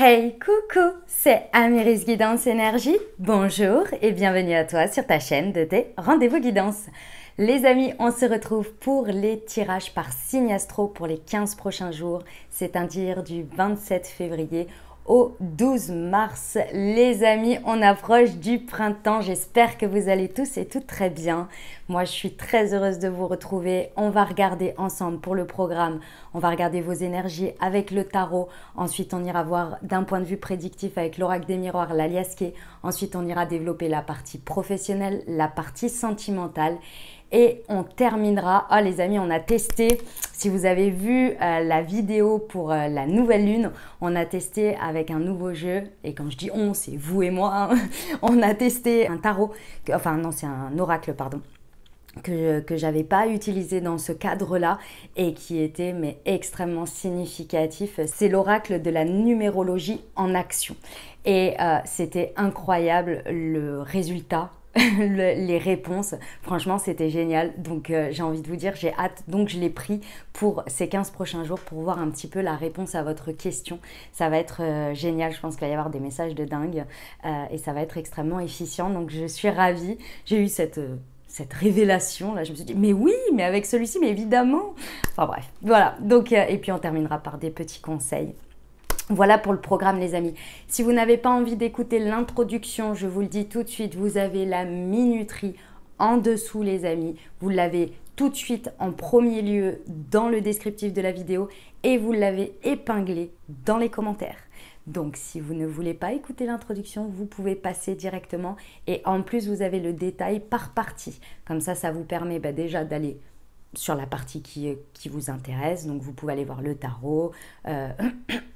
Hey, coucou, c'est Amiris Guidance Énergie. Bonjour et bienvenue à toi sur ta chaîne de tes rendez-vous guidance. Les amis, on se retrouve pour les tirages par signe astro pour les 15 prochains jours, c'est-à-dire du 27 février au 12 mars. Les amis, on approche du printemps. J'espère que vous allez tous et toutes très bien. Moi, je suis très heureuse de vous retrouver. On va regarder ensemble pour le programme. On va regarder vos énergies avec le tarot. Ensuite, on ira voir d'un point de vue prédictif avec l'oracle des miroirs, l'aliasqué. Ensuite, on ira développer la partie professionnelle, la partie sentimentale. Et on terminera, les amis, on a testé, si vous avez vu la vidéo pour la nouvelle lune, on a testé avec un nouveau jeu, et quand je dis on, c'est vous et moi, hein. On a testé un tarot, enfin non, c'est un oracle, pardon, que j'avais pas utilisé dans ce cadre-là et qui était extrêmement significatif. C'est l'oracle de la numérologie en action. Et c'était incroyable le résultat. Les réponses, franchement c'était génial, donc j'ai envie de vous dire, j'ai hâte, donc je l'ai pris pour ces 15 prochains jours pour voir un petit peu la réponse à votre question. Ça va être génial, je pense qu'il va y avoir des messages de dingue et ça va être extrêmement efficient, donc je suis ravie. J'ai eu cette révélation là, je me suis dit mais oui, mais avec celui-ci, mais évidemment, enfin bref, voilà, donc et puis on terminera par des petits conseils. Voilà pour le programme les amis. Si vous n'avez pas envie d'écouter l'introduction, je vous le dis tout de suite, vous avez la minuterie en dessous les amis. Vous l'avez tout de suite en premier lieu dans le descriptif de la vidéo et vous l'avez épinglé dans les commentaires. Donc si vous ne voulez pas écouter l'introduction, vous pouvez passer directement et en plus vous avez le détail par partie. Comme ça vous permet déjà d'aller sur la partie qui vous intéresse, donc vous pouvez aller voir le tarot,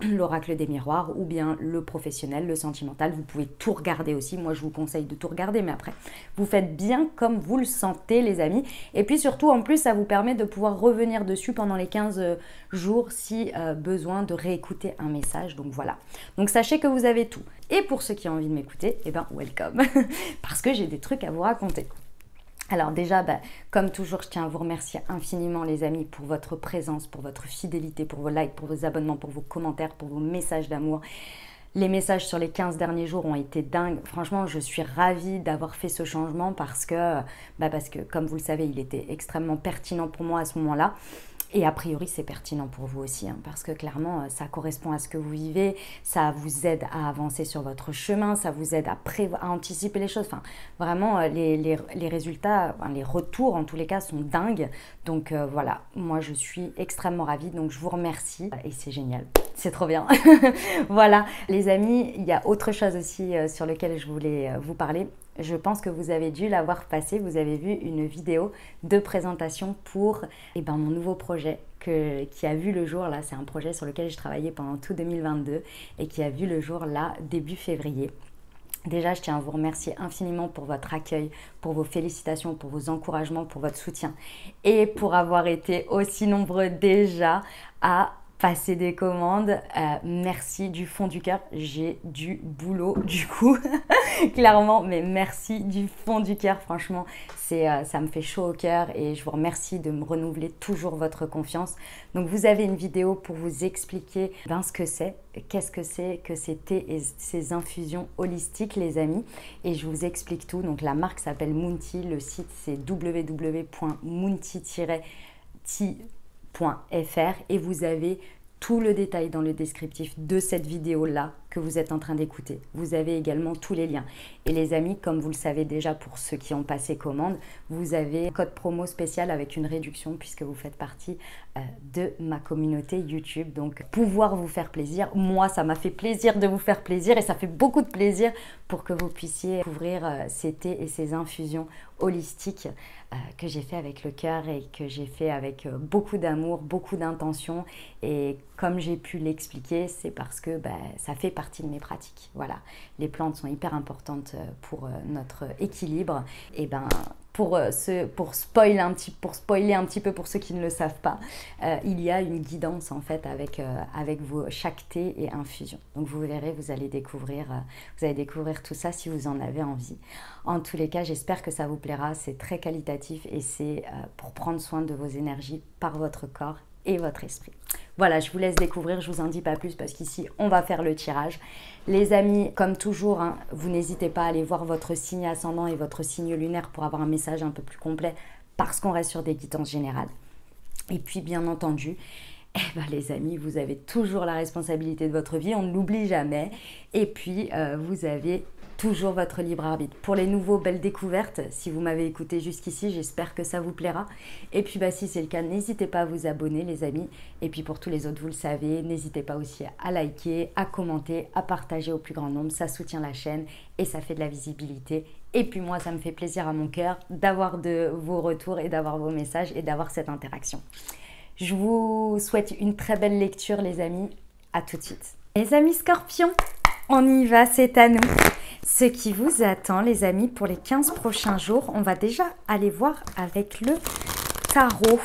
l'oracle des miroirs ou bien le professionnel, le sentimental, vous pouvez tout regarder aussi, moi je vous conseille de tout regarder, mais après vous faites bien comme vous le sentez les amis, et puis surtout en plus ça vous permet de pouvoir revenir dessus pendant les 15 jours si besoin de réécouter un message, donc voilà, donc sachez que vous avez tout, et pour ceux qui ont envie de m'écouter, welcome, parce que j'ai des trucs à vous raconter. Alors déjà, comme toujours, je tiens à vous remercier infiniment les amis pour votre présence, pour votre fidélité, pour vos likes, pour vos abonnements, pour vos commentaires, pour vos messages d'amour. Les messages sur les 15 derniers jours ont été dingues. Franchement, je suis ravie d'avoir fait ce changement parce que, comme vous le savez, il était extrêmement pertinent pour moi à ce moment-là. Et a priori, c'est pertinent pour vous aussi, hein, parce que clairement, ça correspond à ce que vous vivez, ça vous aide à avancer sur votre chemin, ça vous aide à anticiper les choses. Enfin, vraiment, les résultats, les retours en tous les cas sont dingues. Donc voilà, moi je suis extrêmement ravie, donc je vous remercie et c'est génial, c'est trop bien. Voilà, les amis, il y a autre chose aussi sur lequel je voulais vous parler. Je pense que vous avez dû l'avoir passé, vous avez vu une vidéo de présentation pour mon nouveau projet qui a vu le jour là, c'est un projet sur lequel j'ai travaillé pendant tout 2022 et qui a vu le jour là début février. Déjà, je tiens à vous remercier infiniment pour votre accueil, pour vos félicitations, pour vos encouragements, pour votre soutien et pour avoir été aussi nombreux déjà à passer des commandes. Merci du fond du cœur, j'ai du boulot du coup, clairement, mais merci du fond du cœur, franchement, ça me fait chaud au cœur et je vous remercie de me renouveler toujours votre confiance. Donc vous avez une vidéo pour vous expliquer ce que c'est, qu'est-ce que c'est que ces thés et ces infusions holistiques les amis, et je vous explique tout. Donc la marque s'appelle Moonty, le site c'est www.moonty-tea.fr et vous avez tout le détail dans le descriptif de cette vidéo-là que vous êtes en train d'écouter. Vous avez également tous les liens. Et les amis, comme vous le savez déjà pour ceux qui ont passé commande, vous avez un code promo spécial avec une réduction puisque vous faites partie de ma communauté YouTube. Donc, pouvoir vous faire plaisir. Moi, ça m'a fait plaisir de vous faire plaisir et ça fait beaucoup de plaisir pour que vous puissiez découvrir ces thés et ces infusions holistiques que j'ai fait avec le cœur et que j'ai fait avec beaucoup d'amour, beaucoup d'intention. Et comme j'ai pu l'expliquer, c'est parce que ça fait partie de mes pratiques. Voilà, les plantes sont hyper importantes pour notre équilibre. Et pour spoiler un petit peu pour ceux qui ne le savent pas, il y a une guidance en fait avec chaque thé et infusion. Donc vous verrez, vous allez découvrir tout ça si vous en avez envie. En tous les cas, j'espère que ça vous plaira. C'est très qualitatif et c'est pour prendre soin de vos énergies par votre corps et votre esprit. Voilà, je vous laisse découvrir, je vous en dis pas plus parce qu'ici, on va faire le tirage. Les amis, comme toujours, hein, vous n'hésitez pas à aller voir votre signe ascendant et votre signe lunaire pour avoir un message un peu plus complet parce qu'on reste sur des guidances générales. Et puis, bien entendu, eh ben, les amis, vous avez toujours la responsabilité de votre vie, on ne l'oublie jamais. Et puis, vous avez toujours votre libre arbitre. Pour les nouveaux, belles découvertes, si vous m'avez écouté jusqu'ici, j'espère que ça vous plaira. Et puis, bah, si c'est le cas, n'hésitez pas à vous abonner, les amis. Et puis, pour tous les autres, vous le savez, n'hésitez pas aussi à liker, à commenter, à partager au plus grand nombre. Ça soutient la chaîne et ça fait de la visibilité. Et puis, moi, ça me fait plaisir à mon cœur d'avoir de vos retours et d'avoir vos messages et d'avoir cette interaction. Je vous souhaite une très belle lecture, les amis. À tout de suite. Les amis Scorpions, on y va, c'est à nous. Ce qui vous attend, les amis, pour les 15 prochains jours, on va déjà aller voir avec le tarot.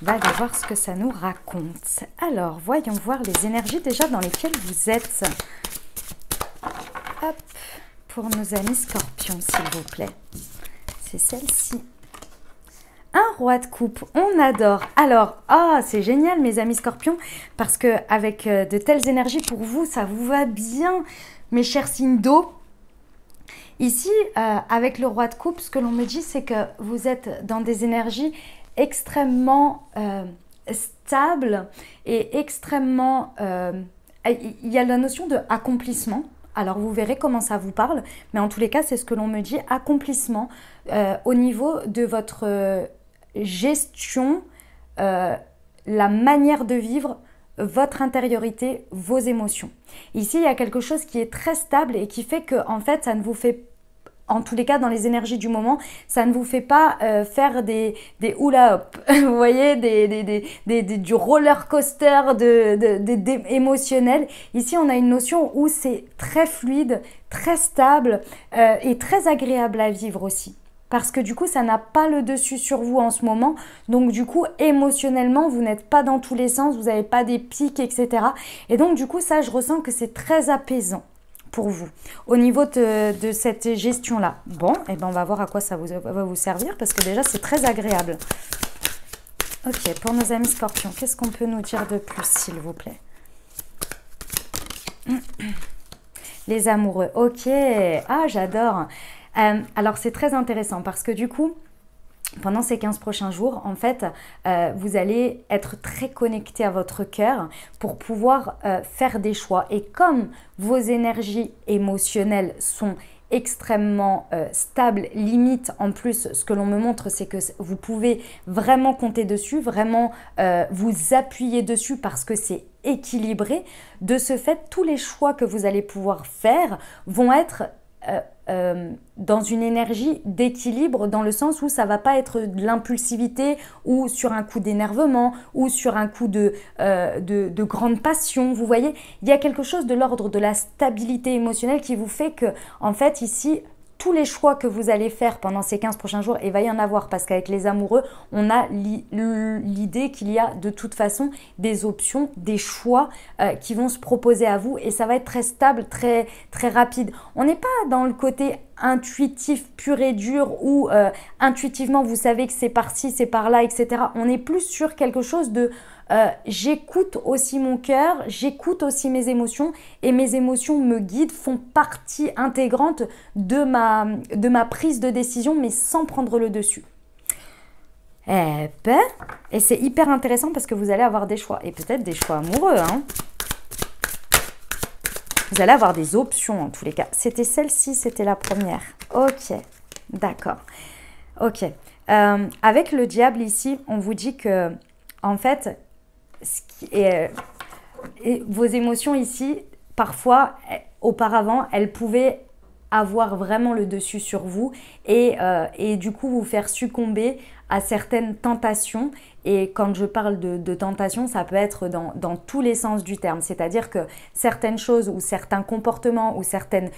On va aller voir ce que ça nous raconte. Alors, voyons voir les énergies déjà dans lesquelles vous êtes. Hop, pour nos amis Scorpions, s'il vous plaît. C'est celle-ci. Un roi de coupe, on adore. Alors, c'est génial mes amis Scorpions, parce qu'avec de telles énergies pour vous, ça vous va bien, mes chers signes d'eau. Ici, avec le roi de coupe, ce que l'on me dit, c'est que vous êtes dans des énergies extrêmement stables et extrêmement... il y a la notion de accomplissement. Alors, vous verrez comment ça vous parle, mais en tous les cas, c'est ce que l'on me dit, accomplissement au niveau de votre... gestion, la manière de vivre, votre intériorité, vos émotions. Ici, il y a quelque chose qui est très stable et qui fait que, en fait, ça ne vous fait, en tous les cas, dans les énergies du moment, ça ne vous fait pas faire des hula hop, vous voyez, du roller coaster émotionnel. Ici, on a une notion où c'est très fluide, très stable et très agréable à vivre aussi. Parce que du coup, ça n'a pas le dessus sur vous en ce moment. Donc du coup, émotionnellement, vous n'êtes pas dans tous les sens, vous n'avez pas des pics, etc. Et donc du coup, ça, je ressens que c'est très apaisant pour vous au niveau de cette gestion-là. Bon, et ben on va voir à quoi ça va vous servir parce que déjà, c'est très agréable. Ok, pour nos amis Scorpions, qu'est-ce qu'on peut nous dire de plus, s'il vous plaît? Les amoureux, ok. Ah, j'adore. Alors, c'est très intéressant parce que du coup, pendant ces 15 prochains jours, en fait, vous allez être très connecté à votre cœur pour pouvoir faire des choix. Et comme vos énergies émotionnelles sont extrêmement stables, limite, en plus, ce que l'on me montre, c'est que vous pouvez vraiment compter dessus, vraiment vous appuyer dessus parce que c'est équilibré. De ce fait, tous les choix que vous allez pouvoir faire vont être dans une énergie d'équilibre, dans le sens où ça va pas être de l'impulsivité ou sur un coup d'énervement ou sur un coup de grande passion. Vous voyez, il y a quelque chose de l'ordre de la stabilité émotionnelle qui vous fait que, en fait, ici, tous les choix que vous allez faire pendant ces 15 prochains jours, et il va y en avoir parce qu'avec les amoureux, on a l'idée qu'il y a de toute façon des options, des choix qui vont se proposer à vous et ça va être très stable, très, très rapide. On n'est pas dans le côté intuitif pur et dur où intuitivement vous savez que c'est par-ci, c'est par-là, etc. On est plus sur quelque chose de j'écoute aussi mon cœur, j'écoute aussi mes émotions et mes émotions me guident, font partie intégrante de ma prise de décision mais sans prendre le dessus. Et c'est hyper intéressant parce que vous allez avoir des choix et peut-être des choix amoureux. Hein. Vous allez avoir des options en tous les cas. C'était celle-ci, c'était la première. Ok, d'accord. Ok. Avec le diable ici, on vous dit que en fait, vos émotions ici, parfois, auparavant, elles pouvaient avoir vraiment le dessus sur vous et du coup vous faire succomber à certaines tentations. Et quand je parle de tentation, ça peut être dans tous les sens du terme. C'est-à-dire que certaines choses ou certains comportements ou certaines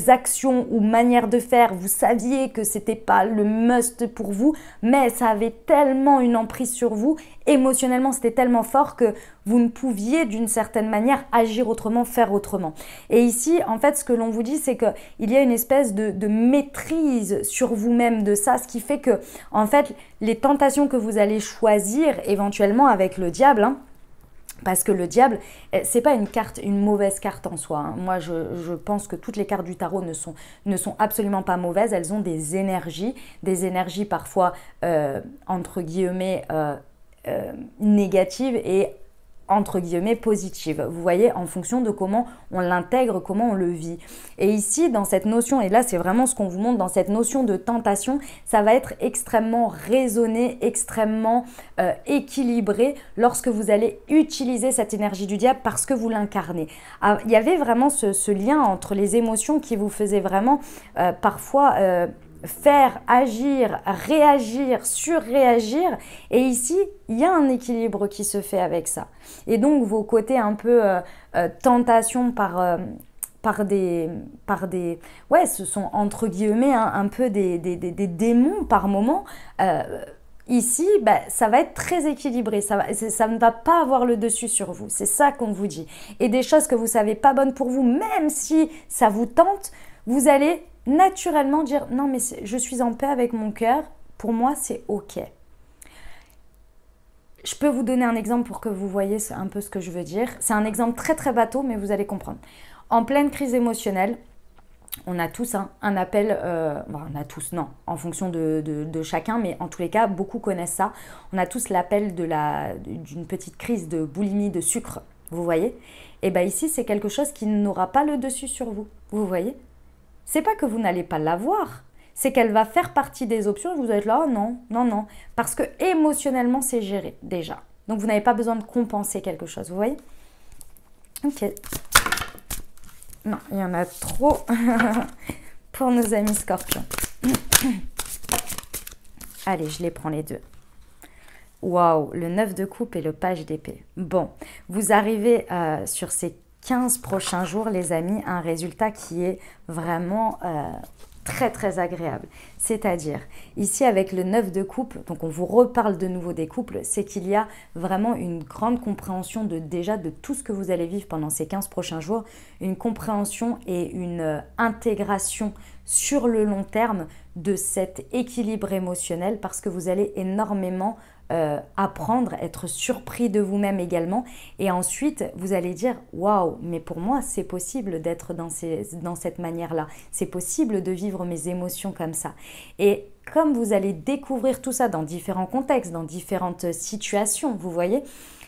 actions ou manières de faire, vous saviez que c'était pas le must pour vous, mais ça avait tellement une emprise sur vous, émotionnellement c'était tellement fort que vous ne pouviez d'une certaine manière agir autrement, faire autrement. Et ici, en fait, ce que l'on vous dit, c'est qu'il y a une espèce de maîtrise sur vous-même de ça, ce qui fait que, en fait, les tentations que vous allez choisir éventuellement avec le diable, hein, parce que le diable, c'est pas une mauvaise carte en soi. Hein. Moi, je pense que toutes les cartes du tarot ne sont absolument pas mauvaises. Elles ont des énergies parfois, entre guillemets, négatives et entre guillemets positive. Vous voyez, en fonction de comment on l'intègre, comment on le vit. Et ici, dans cette notion, et là c'est vraiment ce qu'on vous montre, dans cette notion de tentation, ça va être extrêmement raisonné, extrêmement équilibré lorsque vous allez utiliser cette énergie du diable parce que vous l'incarnez. Il y avait vraiment ce lien entre les émotions qui vous faisait vraiment parfois faire, agir, réagir, surréagir. Et ici, il y a un équilibre qui se fait avec ça. Et donc, vos côtés un peu tentation par des... Ouais, ce sont entre guillemets hein, un peu des démons par moment. Ici, ça va être très équilibré. Ça ne va pas avoir le dessus sur vous. C'est ça qu'on vous dit. Et des choses que vous ne savez pas bonnes pour vous, même si ça vous tente, vous allez naturellement dire non mais je suis en paix avec mon cœur, pour moi c'est ok. Je peux vous donner un exemple pour que vous voyez un peu ce que je veux dire. C'est un exemple très très bateau mais vous allez comprendre. En pleine crise émotionnelle, on a tous un appel, on a tous non, en fonction de chacun, mais en tous les cas beaucoup connaissent ça. On a tous l'appel d'une petite crise de boulimie de sucre, vous voyez. Et bien ici c'est quelque chose qui n'aura pas le dessus sur vous, vous voyez. C'est pas que vous n'allez pas l'avoir, c'est qu'elle va faire partie des options et vous êtes là, oh non, non, non. Parce que émotionnellement, c'est géré déjà. Donc, vous n'avez pas besoin de compenser quelque chose, vous voyez? Ok. Non, il y en a trop pour nos amis scorpions. Allez, je les prends les deux. Waouh, le 9 de coupe et le page d'épée. Bon, vous arrivez sur ces 15 prochains jours, les amis, un résultat qui est vraiment très très agréable. C'est-à-dire, ici avec le 9 de coupe, donc on vous reparle de nouveau des couples, c'est qu'il y a vraiment une grande compréhension déjà de tout ce que vous allez vivre pendant ces 15 prochains jours, une compréhension et une intégration sur le long terme de cet équilibre émotionnel parce que vous allez énormément apprendre, être surpris de vous-même également et ensuite vous allez dire waouh, mais pour moi c'est possible d'être dans cette manière-là, c'est possible de vivre mes émotions comme ça. Et comme vous allez découvrir tout ça dans différents contextes, dans différentes situations, vous voyez,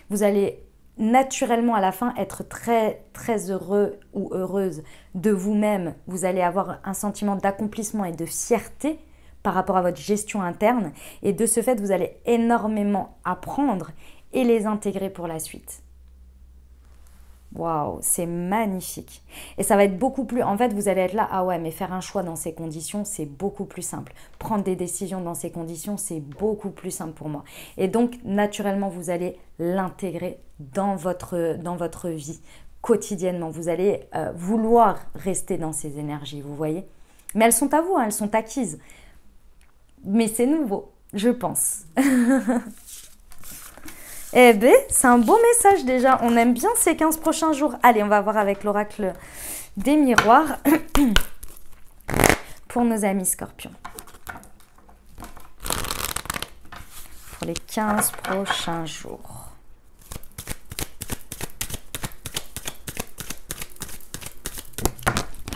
vous allez naturellement à la fin être très très heureux ou heureuse de vous-même, vous allez avoir un sentiment d'accomplissement et de fierté par rapport à votre gestion interne et de ce fait vous allez énormément apprendre et les intégrer pour la suite. Waouh, c'est magnifique. Et ça va être beaucoup plus... En fait, vous allez être là, ah ouais, mais faire un choix dans ces conditions, c'est beaucoup plus simple. Prendre des décisions dans ces conditions, c'est beaucoup plus simple pour moi. Et donc, naturellement, vous allez l'intégrer dans votre vie quotidiennement. Vous allez vouloir rester dans ces énergies, vous voyez. Mais elles sont à vous, hein, elles sont acquises. Mais c'est nouveau, je pense. Eh bien, c'est un beau message déjà. On aime bien ces 15 prochains jours. Allez, on va voir avec l'oracle des miroirs pour nos amis scorpions. Pour les 15 prochains jours.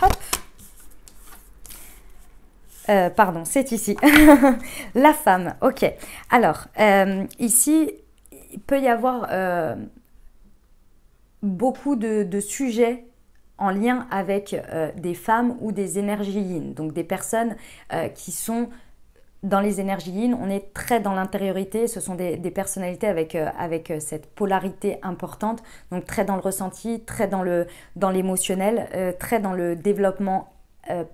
Hop. Pardon, c'est ici. La femme, ok. Alors, ici, il peut y avoir beaucoup de sujets en lien avec des femmes ou des énergies yin. Donc, des personnes qui sont dans les énergies yin. On est très dans l'intériorité. Ce sont des personnalités avec cette polarité importante. Donc, très dans le ressenti, très dans l'émotionnel, très dans le développement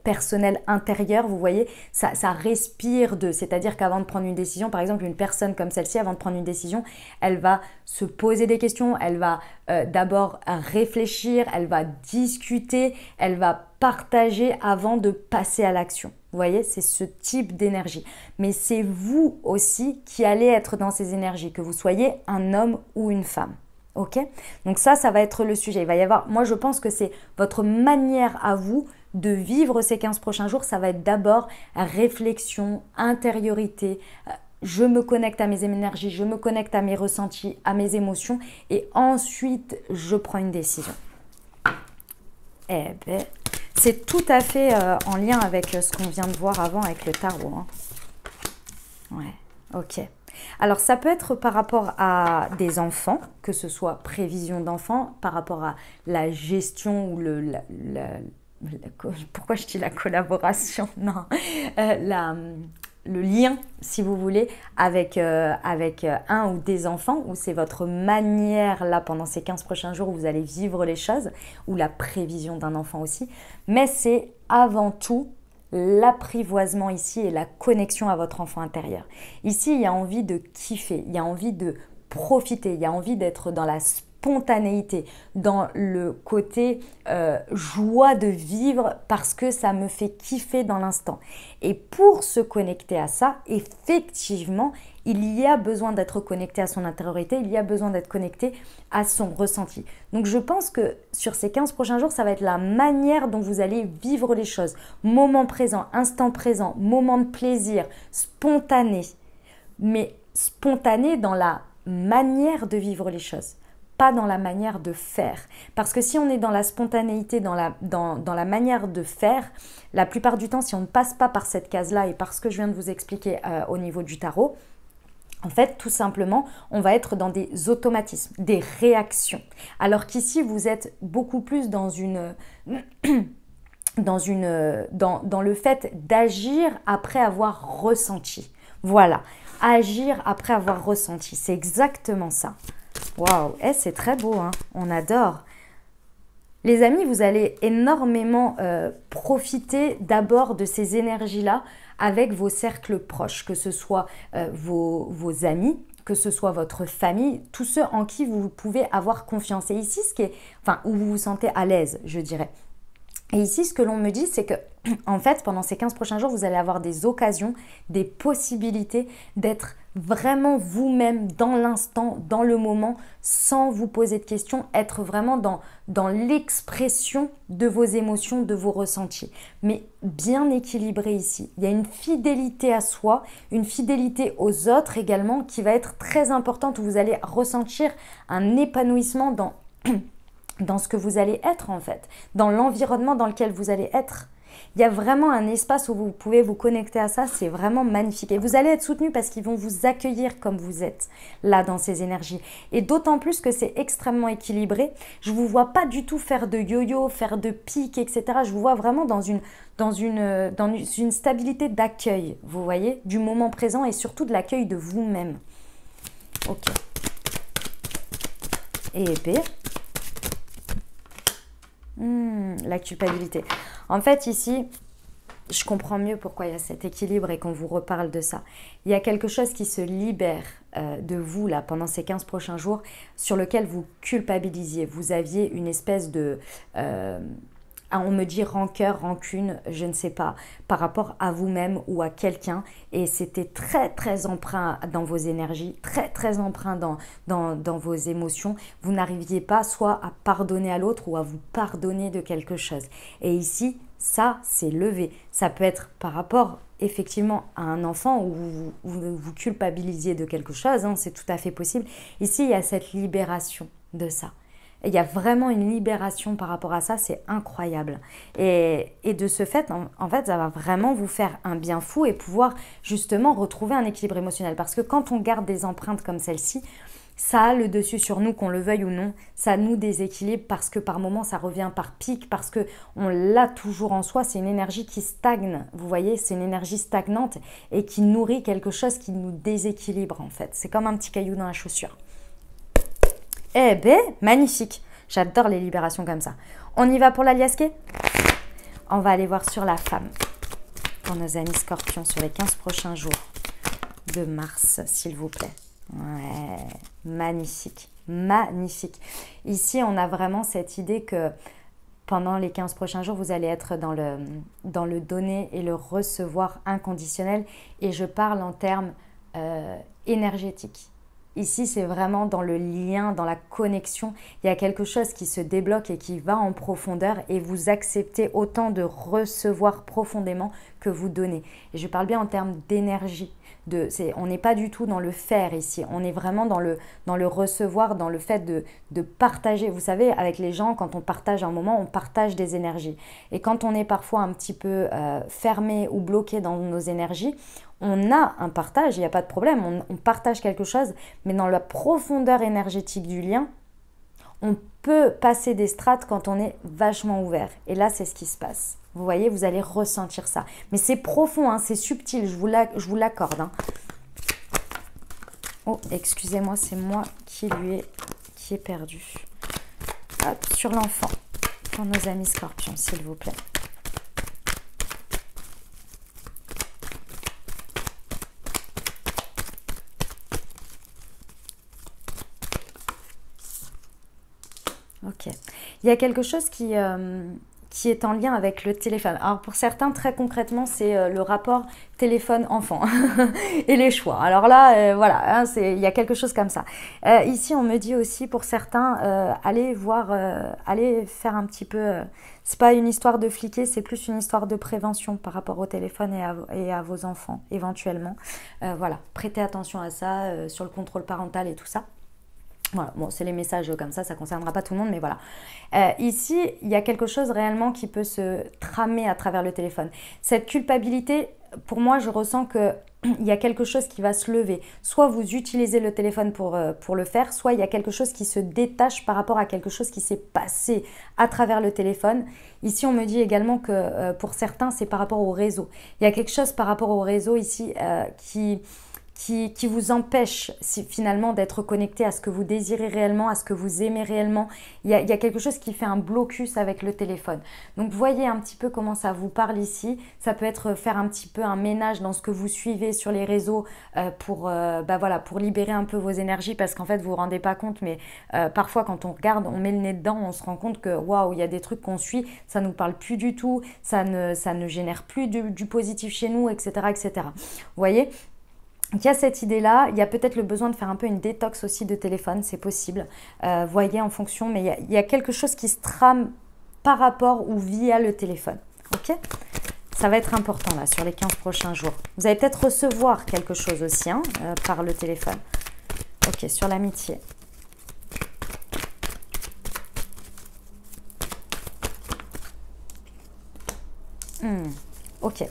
personnel intérieur, vous voyez, ça respire de, c'est-à-dire qu'avant de prendre une décision, par exemple une personne comme celle-ci, avant de prendre une décision, elle va se poser des questions, elle va d'abord réfléchir, elle va discuter, elle va partager avant de passer à l'action. Vous voyez, c'est ce type d'énergie. Mais c'est vous aussi qui allez être dans ces énergies, que vous soyez un homme ou une femme. Ok? Donc ça va être le sujet. Il va y avoir, moi je pense que c'est votre manière à vous de vivre ces 15 prochains jours, ça va être d'abord réflexion, intériorité, je me connecte à mes énergies, je me connecte à mes ressentis, à mes émotions et ensuite je prends une décision. Eh bien, c'est tout à fait en lien avec ce qu'on vient de voir avant avec le tarot. Hein. Ouais, ok. Alors, ça peut être par rapport à des enfants, que ce soit prévision d'enfants, par rapport à la gestion ou pourquoi je dis la collaboration? Non, le lien, si vous voulez, avec un ou des enfants, où c'est votre manière, là, pendant ces 15 prochains jours, où vous allez vivre les choses, ou la prévision d'un enfant aussi. Mais c'est avant tout l'apprivoisement ici et la connexion à votre enfant intérieur. Ici, il y a envie de kiffer, il y a envie de profiter, il y a envie d'être dans la spontanéité, dans le côté joie de vivre parce que ça me fait kiffer dans l'instant. Et pour se connecter à ça, effectivement, il y a besoin d'être connecté à son intériorité, il y a besoin d'être connecté à son ressenti. Donc je pense que sur ces 15 prochains jours, ça va être la manière dont vous allez vivre les choses. Moment présent, instant présent, moment de plaisir, spontané. Mais spontané dans la manière de vivre les choses, pas dans la manière de faire. Parce que si on est dans la spontanéité, dans la manière de faire, la plupart du temps, si on ne passe pas par cette case-là et par ce que je viens de vous expliquer au niveau du tarot, en fait, tout simplement, on va être dans des automatismes, des réactions. Alors qu'ici, vous êtes beaucoup plus dans le fait d'agir après avoir ressenti. Voilà, agir après avoir ressenti, c'est exactement ça. Waouh, c'est très beau, hein, on adore. Les amis, vous allez énormément profiter d'abord de ces énergies-là avec vos cercles proches, que ce soit vos amis, que ce soit votre famille, tous ceux en qui vous pouvez avoir confiance. Et ici, où vous vous sentez à l'aise, je dirais. Et ici, ce que l'on me dit, c'est que, en fait, pendant ces 15 prochains jours, vous allez avoir des occasions, des possibilités d'être vraiment vous-même dans l'instant, dans le moment, sans vous poser de questions, être vraiment dans l'expression de vos émotions, de vos ressentis. Mais bien équilibré ici. Il y a une fidélité à soi, une fidélité aux autres également, qui va être très importante, où vous allez ressentir un épanouissement dans ce que vous allez être en fait, dans l'environnement dans lequel vous allez être. Il y a vraiment un espace où vous pouvez vous connecter à ça, c'est vraiment magnifique. Et vous allez être soutenu parce qu'ils vont vous accueillir comme vous êtes, là, dans ces énergies. Et d'autant plus que c'est extrêmement équilibré. Je ne vous vois pas du tout faire de yo-yo, faire de pique, etc. Je vous vois vraiment dans une stabilité d'accueil, vous voyez, du moment présent et surtout de l'accueil de vous-même. Ok. Et épée. La culpabilité. En fait, ici, je comprends mieux pourquoi il y a cet équilibre et qu'on vous reparle de ça. Il y a quelque chose qui se libère de vous là pendant ces 15 prochains jours sur lequel vous culpabilisiez. Vous aviez une espèce de... on me dit rancœur, rancune, je ne sais pas, par rapport à vous-même ou à quelqu'un. Et c'était très, très empreint dans vos énergies, très, très empreint dans vos émotions. Vous n'arriviez pas soit à pardonner à l'autre ou à vous pardonner de quelque chose. Et ici, ça, c'est levé. Ça peut être par rapport, effectivement, à un enfant où vous culpabilisiez de quelque chose, hein, c'est tout à fait possible. Ici, il y a cette libération de ça. Et il y a vraiment une libération par rapport à ça, c'est incroyable. Et de ce fait, en fait, ça va vraiment vous faire un bien fou et pouvoir justement retrouver un équilibre émotionnel. Parce que quand on garde des empreintes comme celle-ci, ça a le dessus sur nous, qu'on le veuille ou non. Ça nous déséquilibre parce que par moments, ça revient par pic, parce qu'on l'a toujours en soi. C'est une énergie qui stagne, vous voyez, c'est une énergie stagnante et qui nourrit quelque chose qui nous déséquilibre en fait. C'est comme un petit caillou dans la chaussure. Eh ben, magnifique. J'adore les libérations comme ça. On y va pour la liasquée. On va aller voir sur la femme. Pour nos amis scorpions, sur les 15 prochains jours de mars, s'il vous plaît. Ouais, magnifique, magnifique. Ici, on a vraiment cette idée que pendant les 15 prochains jours, vous allez être dans le donner et le recevoir inconditionnel. Et je parle en termes énergétiques. Ici, c'est vraiment dans le lien, dans la connexion. Il y a quelque chose qui se débloque et qui va en profondeur et vous acceptez autant de recevoir profondément que vous donnez. Et je parle bien en termes d'énergie. On n'est pas du tout dans le faire ici, on est vraiment dans le recevoir, dans le fait de partager. Vous savez, avec les gens, quand on partage un moment, on partage des énergies. Et quand on est parfois un petit peu fermé ou bloqué dans nos énergies, on a un partage, il n'y a pas de problème, on partage quelque chose, mais dans la profondeur énergétique du lien, on peut passer des strates quand on est vachement ouvert. Et là, c'est ce qui se passe. Vous voyez, vous allez ressentir ça. Mais c'est profond, hein, c'est subtil, je vous l'accorde. Hein. Oh, excusez-moi, c'est moi qui est perdu. Hop, sur l'enfant, pour nos amis scorpions, s'il vous plaît. Ok. Il y a quelque chose qui est en lien avec le téléphone. Alors pour certains, très concrètement, c'est le rapport téléphone-enfant et les choix. Alors là, voilà, hein, il y a quelque chose comme ça. Ici, on me dit aussi pour certains, allez faire un petit peu... c'est pas une histoire de fliquer, c'est plus une histoire de prévention par rapport au téléphone et à vos enfants, éventuellement. Voilà, prêtez attention à ça, sur le contrôle parental et tout ça. Voilà, bon, c'est les messages comme ça ne concernera pas tout le monde, mais voilà. Ici, il y a quelque chose réellement qui peut se tramer à travers le téléphone. Cette culpabilité, pour moi, je ressens qu'il y a quelque chose qui va se lever. Soit vous utilisez le téléphone pour le faire, soit il y a quelque chose qui se détache par rapport à quelque chose qui s'est passé à travers le téléphone. Ici, on me dit également que pour certains, c'est par rapport au réseau. Il y a quelque chose par rapport au réseau ici qui vous empêche finalement d'être connecté à ce que vous désirez réellement, à ce que vous aimez réellement. Il y a quelque chose qui fait un blocus avec le téléphone. Donc voyez un petit peu comment ça vous parle ici. Ça peut être faire un petit peu un ménage dans ce que vous suivez sur les réseaux pour libérer un peu vos énergies, parce qu'en fait vous vous rendez pas compte, mais parfois quand on regarde, on met le nez dedans, on se rend compte que waouh, il y a des trucs qu'on suit, ça nous parle plus du tout, ça ne génère plus du positif chez nous, etc. etc. Vous voyez ? Il y a cette idée-là, il y a peut-être le besoin de faire un peu une détox aussi de téléphone, c'est possible. Voyez en fonction, mais il y a quelque chose qui se trame par rapport ou via le téléphone. Ok ? Ça va être important là, sur les 15 prochains jours. Vous allez peut-être recevoir quelque chose aussi par le téléphone. Ok, sur l'amitié. Ok.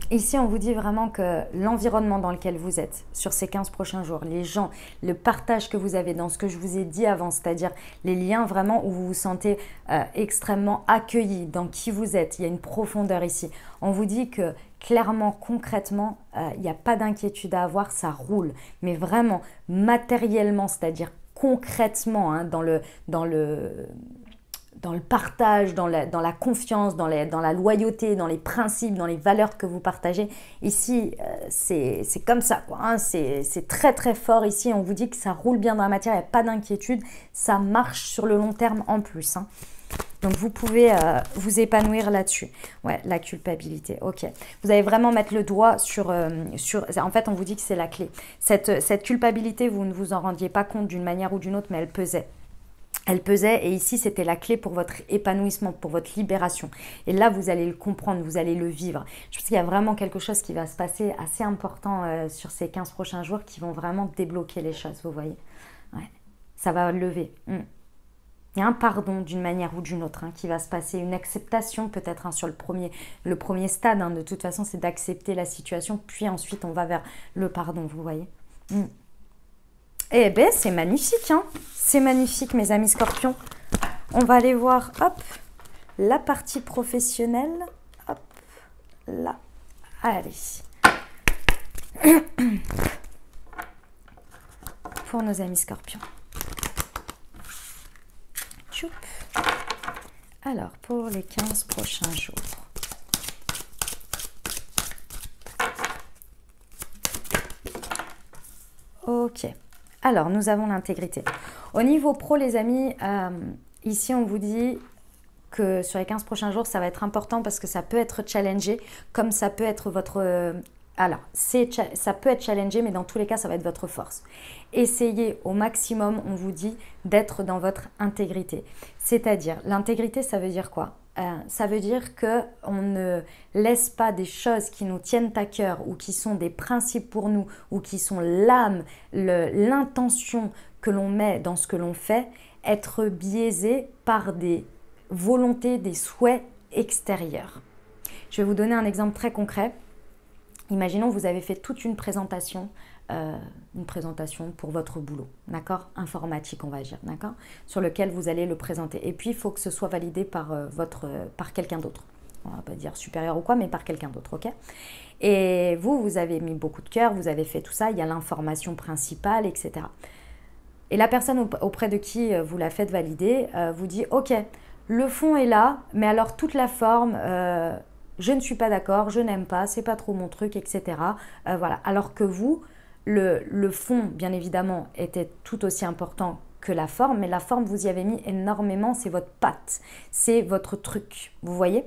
Ici, on vous dit vraiment que l'environnement dans lequel vous êtes sur ces 15 prochains jours, les gens, le partage que vous avez dans ce que je vous ai dit avant, c'est-à-dire les liens vraiment où vous vous sentez extrêmement accueillis dans qui vous êtes, il y a une profondeur ici. On vous dit que clairement, concrètement, il n'y a pas d'inquiétude à avoir, ça roule. Mais vraiment, matériellement, c'est-à-dire concrètement, hein, dans le partage, dans la confiance, dans la loyauté, dans les principes, dans les valeurs que vous partagez. Ici, c'est comme ça, quoi, hein. C'est très très fort ici. On vous dit que ça roule bien dans la matière, il n'y a pas d'inquiétude. Ça marche sur le long terme en plus, hein. Donc, vous pouvez vous épanouir là-dessus. Ouais, la culpabilité, ok. Vous allez vraiment mettre le doigt sur... en fait, on vous dit que c'est la clé. Cette culpabilité, vous ne vous en rendiez pas compte d'une manière ou d'une autre, mais elle pesait. Elle pesait et ici, c'était la clé pour votre épanouissement, pour votre libération. Et là, vous allez le comprendre, vous allez le vivre. Je pense qu'il y a vraiment quelque chose qui va se passer assez important sur ces 15 prochains jours qui vont vraiment débloquer les choses, vous voyez. Ouais. Ça va lever. Il y a un pardon d'une manière ou d'une autre qui va se passer, une acceptation peut-être sur le premier stade. De toute façon, c'est d'accepter la situation, puis ensuite, on va vers le pardon, vous voyez. Eh bien, c'est magnifique, hein. C'est magnifique, mes amis scorpions. On va aller voir, hop, la partie professionnelle. Hop, là. Allez. Pour nos amis scorpions. Tchoup. Alors, pour les 15 prochains jours. Ok. Alors, nous avons l'intégrité. Au niveau pro, les amis, ici, on vous dit que sur les 15 prochains jours, ça va être important parce que ça peut être challengé, comme ça peut être votre... alors, ça peut être challengé, mais dans tous les cas, ça va être votre force. Essayez au maximum, on vous dit, d'être dans votre intégrité. C'est-à-dire, l'intégrité, ça veut dire quoi? Ça veut dire qu'on ne laisse pas des choses qui nous tiennent à cœur ou qui sont des principes pour nous ou qui sont l'âme, l'intention que l'on met dans ce que l'on fait, être biaisé par des volontés, des souhaits extérieurs. Je vais vous donner un exemple très concret. Imaginons que vous avez fait toute une présentation pour votre boulot, d'accord? Informatique, on va dire, d'accord? Sur lequel vous allez le présenter. Et puis, il faut que ce soit validé par quelqu'un d'autre. On va pas dire supérieur ou quoi, mais par quelqu'un d'autre, ok? Et vous avez mis beaucoup de cœur, vous avez fait tout ça, il y a l'information principale, etc. Et la personne auprès de qui vous la faites valider vous dit, ok, le fond est là, mais alors toute la forme... je ne suis pas d'accord, je n'aime pas, c'est pas trop mon truc, etc. Voilà. Alors que vous, le fond, bien évidemment, était tout aussi important que la forme, mais la forme, vous y avez mis énormément, c'est votre patte, c'est votre truc, vous voyez?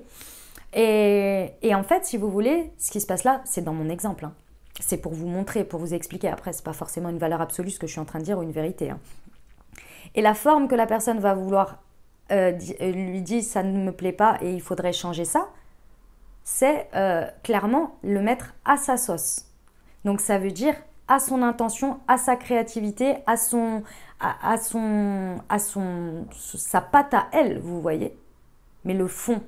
Et en fait, si vous voulez, ce qui se passe là, c'est dans mon exemple, hein. C'est pour vous montrer, pour vous expliquer. Après, c'est pas forcément une valeur absolue, ce que je suis en train de dire, ou une vérité, hein. Et la forme que la personne va vouloir lui dire, ça ne me plaît pas et il faudrait changer ça, c'est clairement le mettre à sa sauce. Donc ça veut dire à son intention, à sa créativité, sa patte à elle, vous voyez. Mais le fond,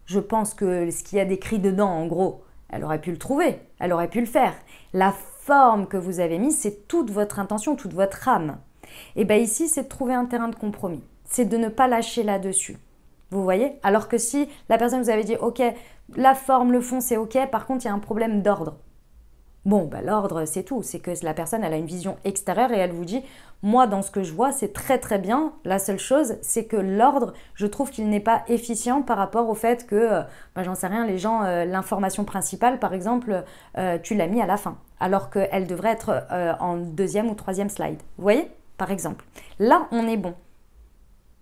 je pense que ce qu'il y a décrit dedans, en gros, elle aurait pu le trouver, elle aurait pu le faire. La forme que vous avez mise, c'est toute votre intention, toute votre âme. Et bien ici, c'est de trouver un terrain de compromis. C'est de ne pas lâcher là-dessus. Vous voyez? Alors que si la personne vous avait dit, ok, la forme, le fond, c'est ok, par contre, il y a un problème d'ordre. Bon, bah, l'ordre, c'est tout. C'est que la personne, elle a une vision extérieure et elle vous dit, moi, dans ce que je vois, c'est très très bien. La seule chose, c'est que l'ordre, je trouve qu'il n'est pas efficient par rapport au fait que, j'en sais rien, les gens, l'information principale, par exemple, tu l'as mis à la fin. Alors qu'elle devrait être en deuxième ou troisième slide. Vous voyez? Par exemple. Là, on est bon.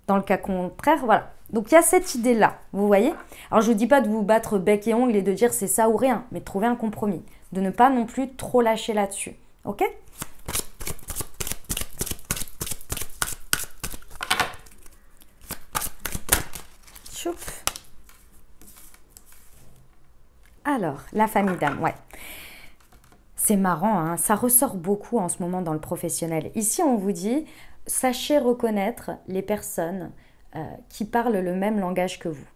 Dans le cas contraire, voilà. Donc, il y a cette idée-là, vous voyez? Alors, je ne vous dis pas de vous battre bec et ongle et de dire c'est ça ou rien, mais de trouver un compromis. De ne pas non plus trop lâcher là-dessus. Ok? Choup. Alors, la famille d'âme, ouais. C'est marrant, hein, ça ressort beaucoup en ce moment dans le professionnel. Ici, on vous dit, sachez reconnaître les personnes qui parlent le même langage que vous.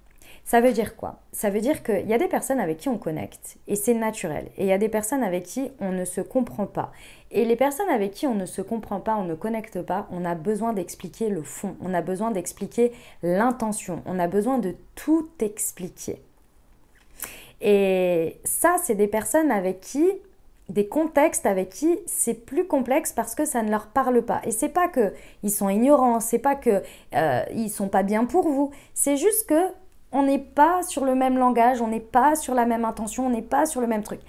Ça veut dire quoi? Ça veut dire qu'il y a des personnes avec qui on connecte et c'est naturel. Et il y a des personnes avec qui on ne se comprend pas. Et les personnes avec qui on ne se comprend pas, on ne connecte pas, on a besoin d'expliquer le fond. On a besoin d'expliquer l'intention. On a besoin de tout expliquer. Et ça, c'est des personnes avec qui... des contextes avec qui c'est plus complexe parce que ça ne leur parle pas. Et c'est pas qu'ils sont ignorants, c'est pas qu'ils sont pas bien pour vous. C'est juste que on n'est pas sur le même langage, on n'est pas sur la même intention, on n'est pas sur le même truc.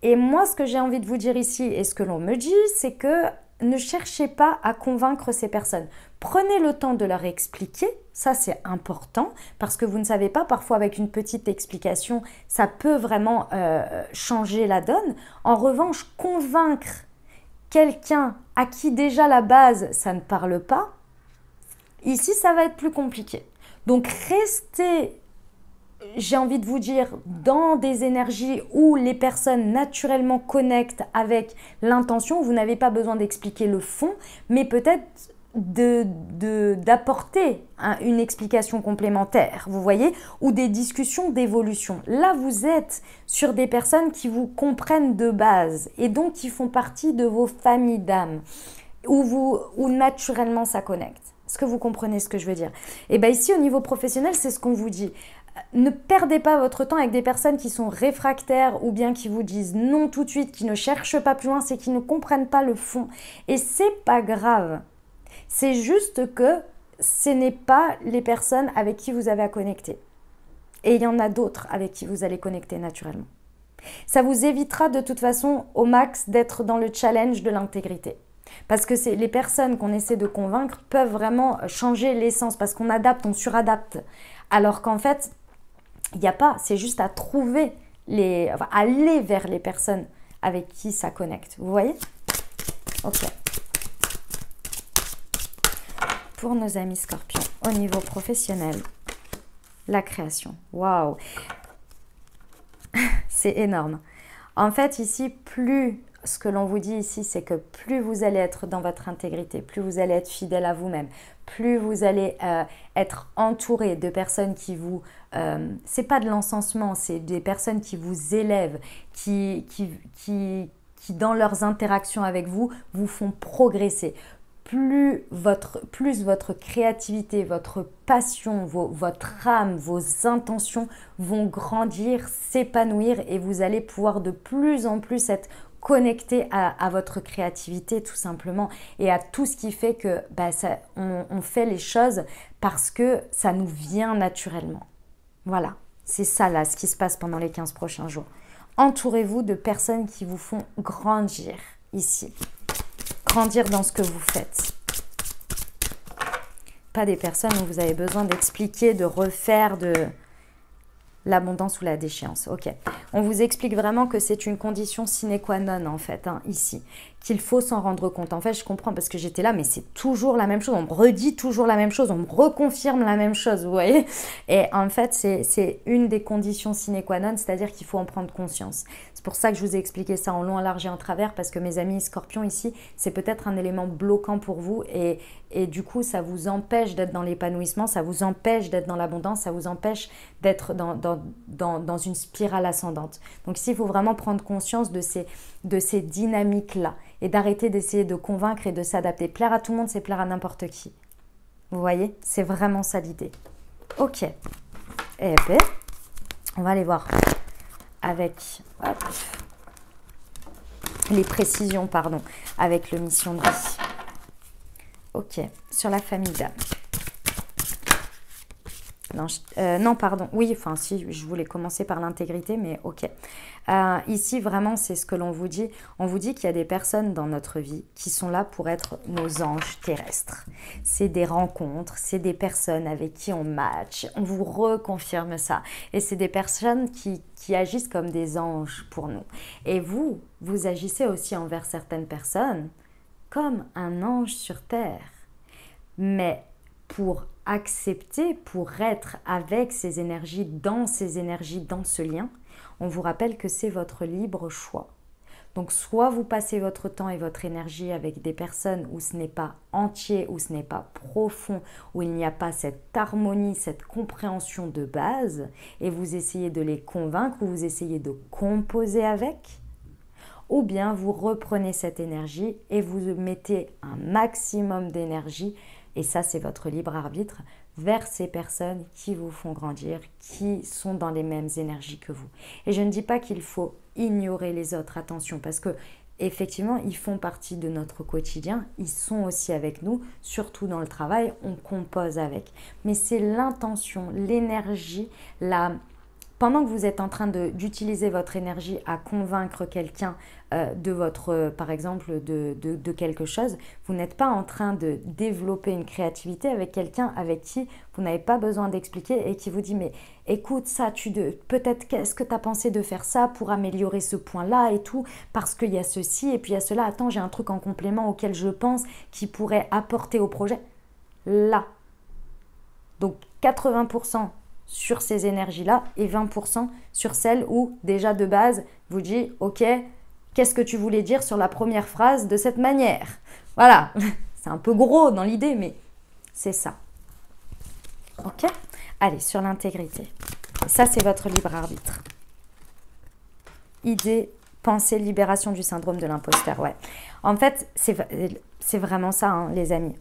Et moi, ce que j'ai envie de vous dire ici, et ce que l'on me dit, c'est que ne cherchez pas à convaincre ces personnes. Prenez le temps de leur expliquer, ça c'est important, parce que vous ne savez pas, parfois avec une petite explication, ça peut vraiment changer la donne. En revanche, convaincre quelqu'un à qui déjà la base, ça ne parle pas, ici ça va être plus compliqué. Donc restez, j'ai envie de vous dire, dans des énergies où les personnes naturellement connectent avec l'intention. Vous n'avez pas besoin d'expliquer le fond, mais peut-être d'apporter une explication complémentaire, vous voyez, ou des discussions d'évolution. Là, vous êtes sur des personnes qui vous comprennent de base et donc qui font partie de vos familles d'âme, où naturellement ça connecte. Est-ce que vous comprenez ce que je veux dire? Et bien ici, au niveau professionnel, c'est ce qu'on vous dit. Ne perdez pas votre temps avec des personnes qui sont réfractaires ou bien qui vous disent non tout de suite, qui ne cherchent pas plus loin, c'est qu'ils ne comprennent pas le fond. Et c'est pas grave. C'est juste que ce n'est pas les personnes avec qui vous avez à connecter. Et il y en a d'autres avec qui vous allez connecter naturellement. Ça vous évitera de toute façon au max d'être dans le challenge de l'intégrité. Parce que c'est les personnes qu'on essaie de convaincre peuvent vraiment changer l'essence parce qu'on adapte, on suradapte. Alors qu'en fait, il n'y a pas, c'est juste à trouver, aller vers les personnes avec qui ça connecte. Vous voyez? Ok. Pour nos amis scorpions, au niveau professionnel, la création. Waouh! C'est énorme. En fait, ici, ce que l'on vous dit ici, c'est que plus vous allez être dans votre intégrité, plus vous allez être fidèle à vous-même, plus vous allez être entouré de personnes qui vous... c'est pas de l'encensement, c'est des personnes qui vous élèvent, qui dans leurs interactions avec vous, vous font progresser. Plus votre créativité, votre passion, votre âme, vos intentions vont grandir, s'épanouir et vous allez pouvoir de plus en plus être connecté à votre créativité tout simplement et à tout ce qui fait que on fait les choses parce que ça nous vient naturellement. Voilà, c'est ça là ce qui se passe pendant les 15 prochains jours. Entourez-vous de personnes qui vous font grandir ici. Grandir dans ce que vous faites. Pas des personnes où vous avez besoin d'expliquer, de refaire de l'abondance ou la déchéance. Ok. On vous explique vraiment que c'est une condition sine qua non en fait, ici. Qu'il faut s'en rendre compte. En fait, je comprends parce que j'étais là, mais c'est toujours la même chose. On me redit toujours la même chose. On me reconfirme la même chose, vous voyez. Et en fait, c'est une des conditions sine qua non, c'est-à-dire qu'il faut en prendre conscience. C'est pour ça que je vous ai expliqué ça en long, en large et en travers, parce que mes amis scorpions ici, c'est peut-être un élément bloquant pour vous et du coup, ça vous empêche d'être dans l'épanouissement, ça vous empêche d'être dans l'abondance, ça vous empêche d'être dans une spirale ascendante. Donc ici, il faut vraiment prendre conscience de ces dynamiques-là et d'arrêter d'essayer de convaincre et de s'adapter. Plaire à tout le monde, c'est plaire à n'importe qui. Vous voyez? C'est vraiment ça l'idée. Ok. Eh bien, on va aller voir avec les précisions, pardon, avec le mission de vie. Ok, sur la famille d'âme. Non, pardon, oui, enfin si, je voulais commencer par l'intégrité, mais ok. Ici, vraiment, c'est ce que l'on vous dit. On vous dit qu'il y a des personnes dans notre vie qui sont là pour être nos anges terrestres. C'est des rencontres, c'est des personnes avec qui on match, on vous reconfirme ça. Et c'est des personnes qui agissent comme des anges pour nous. Et vous agissez aussi envers certaines personnes comme un ange sur terre. Mais pour accepter, pour être avec ces énergies, dans ce lien, on vous rappelle que c'est votre libre choix. Donc soit vous passez votre temps et votre énergie avec des personnes où ce n'est pas entier, où ce n'est pas profond, où il n'y a pas cette harmonie, cette compréhension de base, et vous essayez de les convaincre, ou vous essayez de composer avec, ou bien vous reprenez cette énergie et vous mettez un maximum d'énergie, et ça c'est votre libre arbitre, vers ces personnes qui vous font grandir, qui sont dans les mêmes énergies que vous. Et je ne dis pas qu'il faut ignorer les autres, attention, parce que effectivement, ils font partie de notre quotidien, ils sont aussi avec nous, surtout dans le travail, on compose avec. Mais c'est l'intention, l'énergie, pendant que vous êtes en train d'utiliser votre énergie à convaincre quelqu'un de votre, par exemple, de quelque chose, vous n'êtes pas en train de développer une créativité avec quelqu'un avec qui vous n'avez pas besoin d'expliquer et qui vous dit mais écoute ça, peut-être qu'est-ce que tu as pensé de faire ça pour améliorer ce point-là et tout, parce qu'il y a ceci et puis il y a cela, attends j'ai un truc en complément auquel je pense qui pourrait apporter au projet. Là. Donc 80% sur ces énergies-là et 20% sur celles où déjà de base vous dit ok, qu'est-ce que tu voulais dire sur la première phrase de cette manière? Voilà, c'est un peu gros dans l'idée, mais c'est ça. Ok? Allez, sur l'intégrité. Ça, c'est votre libre arbitre. Idée, pensée, libération du syndrome de l'imposteur. Ouais. En fait, c'est vraiment ça, hein, les amis.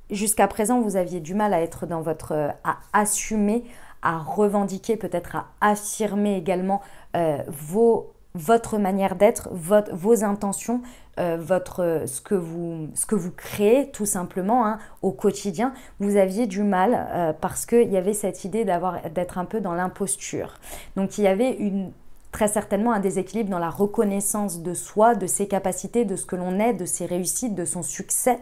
Jusqu'à présent, vous aviez du mal à être dans à assumer, à revendiquer, peut-être à affirmer également votre manière d'être, vos intentions, ce que vous créez tout simplement hein, au quotidien. Vous aviez du mal parce qu'il y avait cette idée d'être un peu dans l'imposture. Donc il y avait très certainement un déséquilibre dans la reconnaissance de soi, de ses capacités, de ce que l'on est, de ses réussites, de son succès.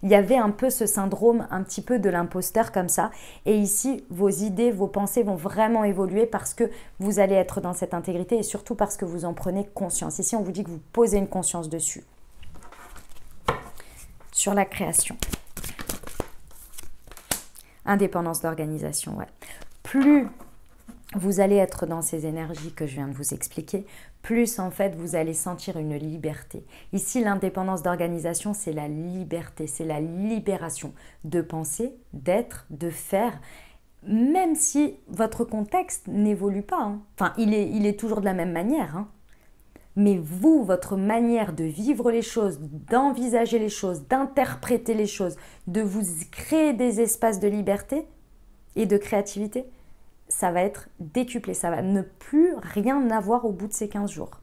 Il y avait un peu ce syndrome, un petit peu de l'imposteur comme ça. Et ici, vos idées, vos pensées vont vraiment évoluer parce que vous allez être dans cette intégrité et surtout parce que vous en prenez conscience. Ici, on vous dit que vous posez une conscience dessus. Sur la création. Indépendance d'organisation, ouais. Plus vous allez être dans ces énergies que je viens de vous expliquer, plus en fait vous allez sentir une liberté. Ici, l'indépendance d'organisation, c'est la liberté, c'est la libération de penser, d'être, de faire, même si votre contexte n'évolue pas. Hein. Enfin, il est toujours de la même manière. Hein. Mais vous, votre manière de vivre les choses, d'envisager les choses, d'interpréter les choses, de vous créer des espaces de liberté et de créativité, ça va être décuplé, ça va ne plus rien avoir au bout de ces 15 jours.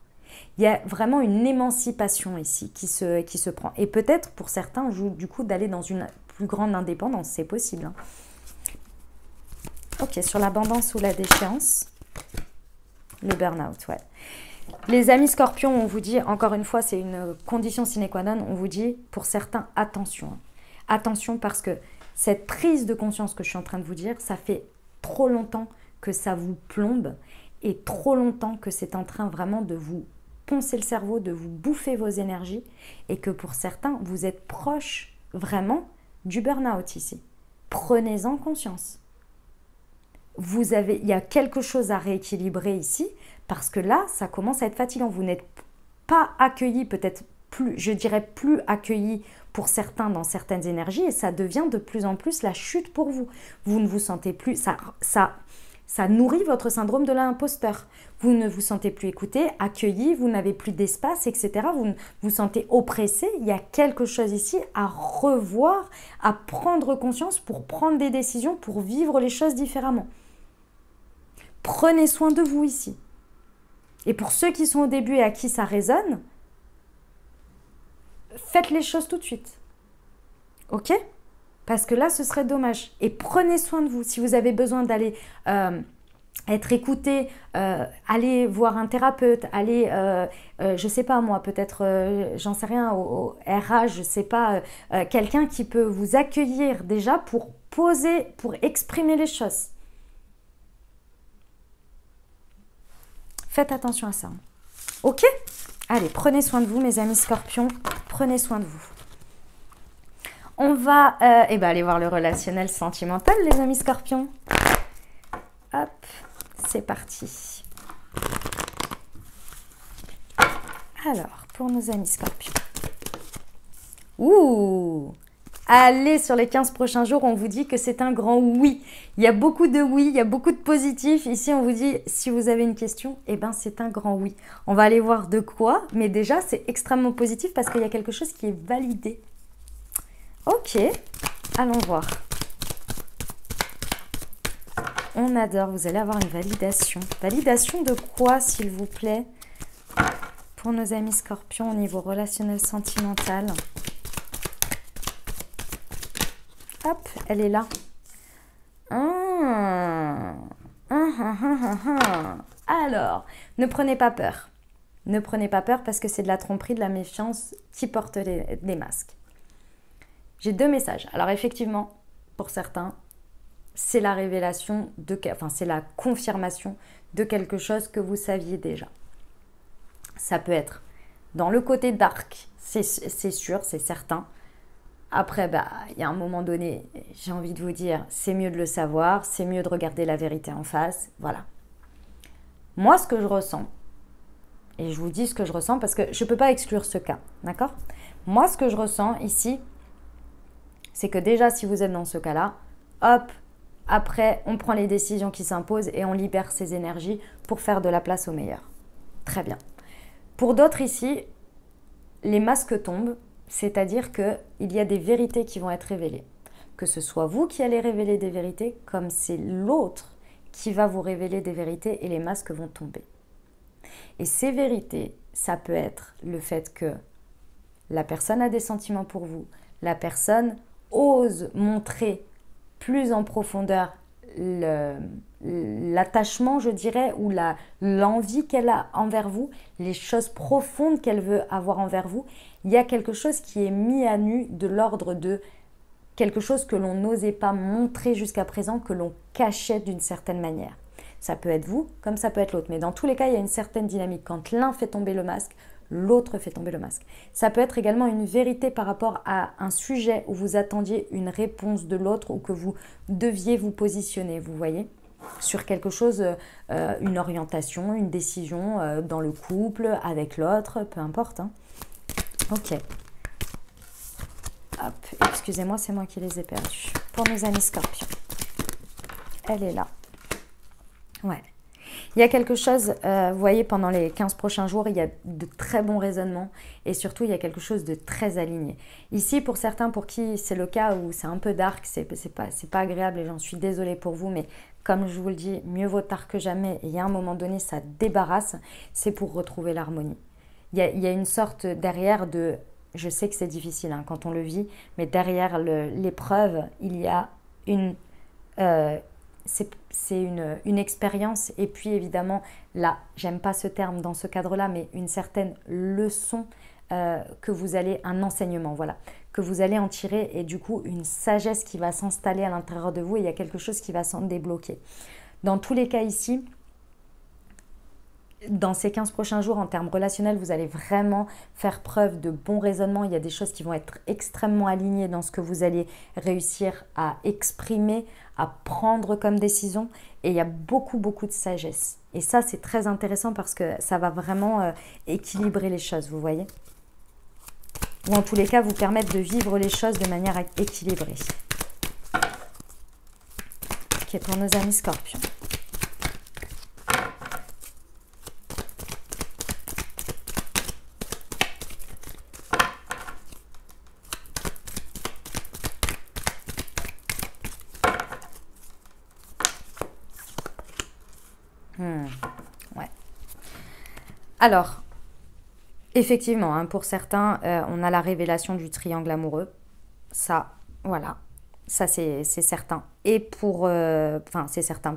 Il y a vraiment une émancipation ici qui se prend. Et peut-être pour certains, du coup, d'aller dans une plus grande indépendance, c'est possible. Hein. Ok, sur l'abondance ou la déchéance, le burn-out, ouais. Les amis scorpions, on vous dit, encore une fois, c'est une condition sine qua non, on vous dit, pour certains, attention. Hein. Attention parce que cette prise de conscience que je suis en train de vous dire, ça fait trop longtemps que ça vous plombe et trop longtemps que c'est en train vraiment de vous poncer le cerveau, de vous bouffer vos énergies et que pour certains, vous êtes proche vraiment du burn-out ici. Prenez-en conscience. Il y a quelque chose à rééquilibrer ici parce que là, ça commence à être fatigant. Vous n'êtes pas accueilli, peut-être plus, je dirais plus accueilli pour certains dans certaines énergies et ça devient de plus en plus la chute pour vous. Vous ne vous sentez plus, ça nourrit votre syndrome de l'imposteur. Vous ne vous sentez plus écouté, accueilli, vous n'avez plus d'espace, etc. Vous vous sentez oppressé. Il y a quelque chose ici à revoir, à prendre conscience pour prendre des décisions, pour vivre les choses différemment. Prenez soin de vous ici. Et pour ceux qui sont au début et à qui ça résonne, faites les choses tout de suite. Ok ? Parce que là, ce serait dommage. Et prenez soin de vous. Si vous avez besoin d'aller être écouté, allez voir un thérapeute, allez, je sais pas moi, peut-être, j'en sais rien, au RH, je sais pas, quelqu'un qui peut vous accueillir déjà pour poser, pour exprimer les choses. Faites attention à ça. Ok ? Allez, prenez soin de vous, mes amis scorpions. Prenez soin de vous. On va aller voir le relationnel sentimental, les amis scorpions. Hop, c'est parti. Alors, pour nos amis scorpions. Ouh! Allez, sur les 15 prochains jours, on vous dit que c'est un grand oui. Il y a beaucoup de oui, il y a beaucoup de positifs. Ici, on vous dit, si vous avez une question, c'est un grand oui. On va aller voir de quoi, mais déjà, c'est extrêmement positif parce qu'il y a quelque chose qui est validé. Ok, allons voir. On adore, vous allez avoir une validation. Validation de quoi, s'il vous plaît? Pour nos amis scorpions au niveau relationnel sentimental. Hop, elle est là. Alors, ne prenez pas peur. Ne prenez pas peur parce que c'est de la tromperie, de la méfiance qui porte des masques. J'ai 2 messages. Alors effectivement, pour certains, c'est la révélation, c'est la confirmation de quelque chose que vous saviez déjà. Ça peut être dans le côté dark, c'est sûr, c'est certain. Après, il y a un moment donné, j'ai envie de vous dire, c'est mieux de le savoir, c'est mieux de regarder la vérité en face, voilà. Moi, ce que je ressens, et je vous dis ce que je ressens parce que je ne peux pas exclure ce cas, d'accord? Moi, ce que je ressens ici, c'est que déjà, si vous êtes dans ce cas-là, hop, après, on prend les décisions qui s'imposent et on libère ses énergies pour faire de la place au meilleur. Très bien. Pour d'autres ici, les masques tombent, c'est-à-dire qu'il y a des vérités qui vont être révélées. Que ce soit vous qui allez révéler des vérités, comme c'est l'autre qui va vous révéler des vérités et les masques vont tomber. Et ces vérités, ça peut être le fait que la personne a des sentiments pour vous, la personne ose montrer plus en profondeur l'attachement, je dirais, ou l'envie qu'elle a envers vous, les choses profondes qu'elle veut avoir envers vous. Il y a quelque chose qui est mis à nu de l'ordre de quelque chose que l'on n'osait pas montrer jusqu'à présent, que l'on cachait d'une certaine manière. Ça peut être vous, comme ça peut être l'autre. Mais dans tous les cas, il y a une certaine dynamique. Quand l'un fait tomber le masque, l'autre fait tomber le masque. Ça peut être également une vérité par rapport à un sujet où vous attendiez une réponse de l'autre ou que vous deviez vous positionner, vous voyez, sur quelque chose, une orientation, une décision dans le couple, avec l'autre, peu importe. Hein. Ok. Hop, excusez-moi, c'est moi qui les ai perdus. Pour nos amis scorpions. Elle est là. Ouais. Il y a quelque chose, vous voyez, pendant les 15 prochains jours, il y a de très bons raisonnements et surtout, il y a quelque chose de très aligné. Ici, pour certains pour qui c'est le cas où c'est un peu dark, c'est pas agréable et j'en suis désolée pour vous, mais comme je vous le dis, mieux vaut tard que jamais et il y a un moment donné, ça débarrasse, c'est pour retrouver l'harmonie. Il y a une sorte derrière de... Je sais que c'est difficile hein, quand on le vit, mais derrière l'épreuve, il y a une... c'est une expérience et puis évidemment, là, j'aime pas ce terme dans ce cadre-là, mais une certaine leçon que vous allez, un enseignement, voilà, que vous allez en tirer et du coup, une sagesse qui va s'installer à l'intérieur de vous et il y a quelque chose qui va s'en débloquer. Dans tous les cas ici, dans ces 15 prochains jours, en termes relationnels, vous allez vraiment faire preuve de bon raisonnement. Il y a des choses qui vont être extrêmement alignées dans ce que vous allez réussir à exprimer, à prendre comme décision. Et il y a beaucoup, beaucoup de sagesse. Et ça, c'est très intéressant parce que ça va vraiment équilibrer les choses, vous voyez. Ou en tous les cas, vous permettre de vivre les choses de manière équilibrée. Ok, pour nos amis scorpions. Ouais. Alors, effectivement, hein, pour certains, on a la révélation du triangle amoureux. Ça, voilà. Ça, c'est certain. Et pour... Enfin, c'est certain.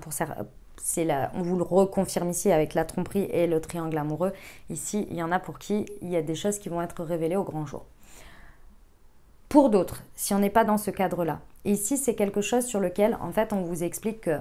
On vous le reconfirme ici avec la tromperie et le triangle amoureux. Ici, il y en a pour qui il y a des choses qui vont être révélées au grand jour. Pour d'autres, si on n'est pas dans ce cadre-là. Ici, c'est quelque chose sur lequel, en fait, on vous explique que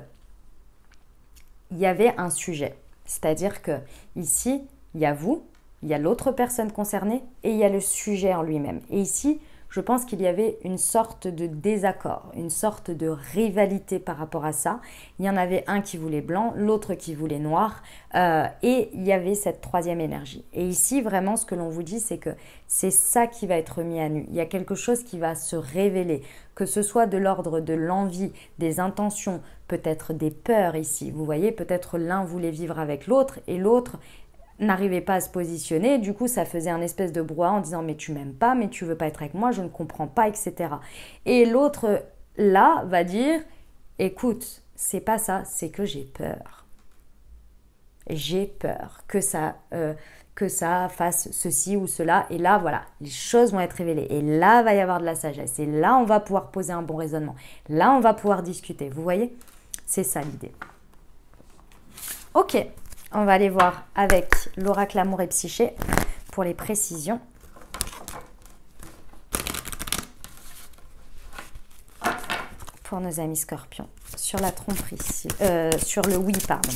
il y avait un sujet. C'est-à-dire que ici, il y a vous, il y a l'autre personne concernée et il y a le sujet en lui-même. Et ici, je pense qu'il y avait une sorte de désaccord, une sorte de rivalité par rapport à ça. Il y en avait un qui voulait blanc, l'autre qui voulait noir et il y avait cette troisième énergie. Et ici, vraiment, ce que l'on vous dit, c'est que c'est ça qui va être mis à nu. Il y a quelque chose qui va se révéler, que ce soit de l'ordre de l'envie, des intentions, peut-être des peurs ici. Vous voyez, peut-être l'un voulait vivre avec l'autre et l'autre n'arrivait pas à se positionner, du coup ça faisait un espèce de brouhaha en disant mais tu m'aimes pas, mais tu veux pas être avec moi, je ne comprends pas, etc. Et l'autre là va dire écoute, c'est pas ça, c'est que j'ai peur. J'ai peur que ça fasse ceci ou cela, et là voilà, les choses vont être révélées, et là va y avoir de la sagesse, et là on va pouvoir poser un bon raisonnement, là on va pouvoir discuter, vous voyez, c'est ça l'idée. Ok. On va aller voir avec l'oracle amour et psyché pour les précisions. Pour nos amis scorpions. Sur la tromperie, sur le oui, pardon.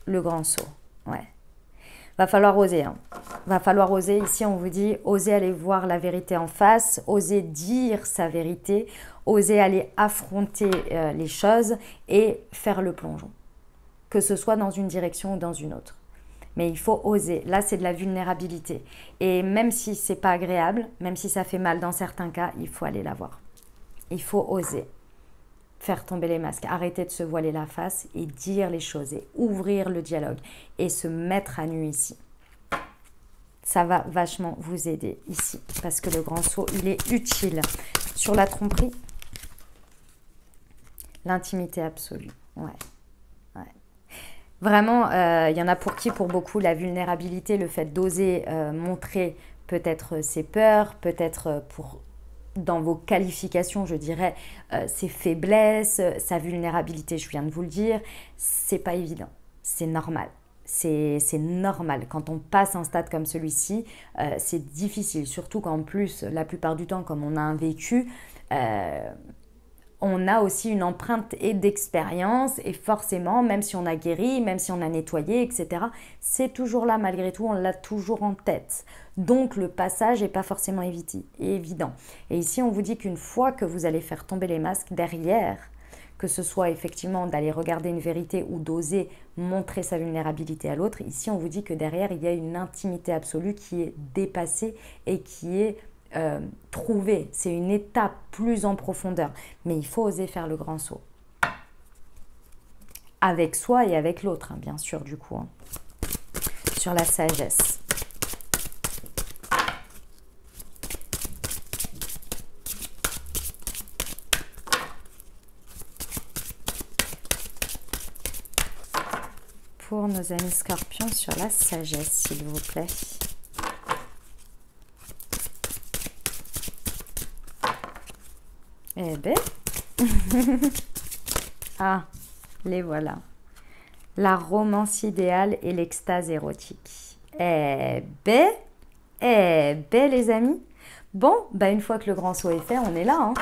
Le grand saut, ouais. Va falloir oser, hein. Va falloir oser. Ici, on vous dit, oser aller voir la vérité en face, oser dire sa vérité, oser aller affronter les choses et faire le plongeon. Que ce soit dans une direction ou dans une autre. Mais il faut oser. Là, c'est de la vulnérabilité. Et même si c'est pas agréable, même si ça fait mal dans certains cas, il faut aller la voir. Il faut oser. Faire tomber les masques, arrêter de se voiler la face et dire les choses et ouvrir le dialogue et se mettre à nu ici. Ça va vachement vous aider ici parce que le grand saut, il est utile. Sur la tromperie, l'intimité absolue. Ouais. Vraiment, il y en a pour qui, pour beaucoup, la vulnérabilité, le fait d'oser montrer peut-être ses peurs, peut-être pour dans vos qualifications, je dirais, ses faiblesses, sa vulnérabilité, je viens de vous le dire, c'est pas évident, c'est normal. C'est normal. Quand on passe un stade comme celui-ci, c'est difficile. Surtout qu'en plus, la plupart du temps, comme on a un vécu, on a aussi une empreinte et d'expérience. Et forcément, même si on a guéri, même si on a nettoyé, etc., c'est toujours là malgré tout, on l'a toujours en tête. Donc le passage n'est pas forcément évident. Et ici, on vous dit qu'une fois que vous allez faire tomber les masques, derrière, que ce soit effectivement d'aller regarder une vérité ou d'oser montrer sa vulnérabilité à l'autre, ici on vous dit que derrière il y a une intimité absolue qui est dépassée et qui est trouvée. C'est une étape plus en profondeur, mais il faut oser faire le grand saut. Avec soi et avec l'autre, hein, bien sûr, du coup. Hein. Sur la sagesse. Pour nos amis scorpions sur la sagesse, s'il vous plaît. Eh ben, ah, les voilà. La romance idéale et l'extase érotique. Eh ben, les amis. Bon, bah une fois que le grand saut est fait, on est là. Hein.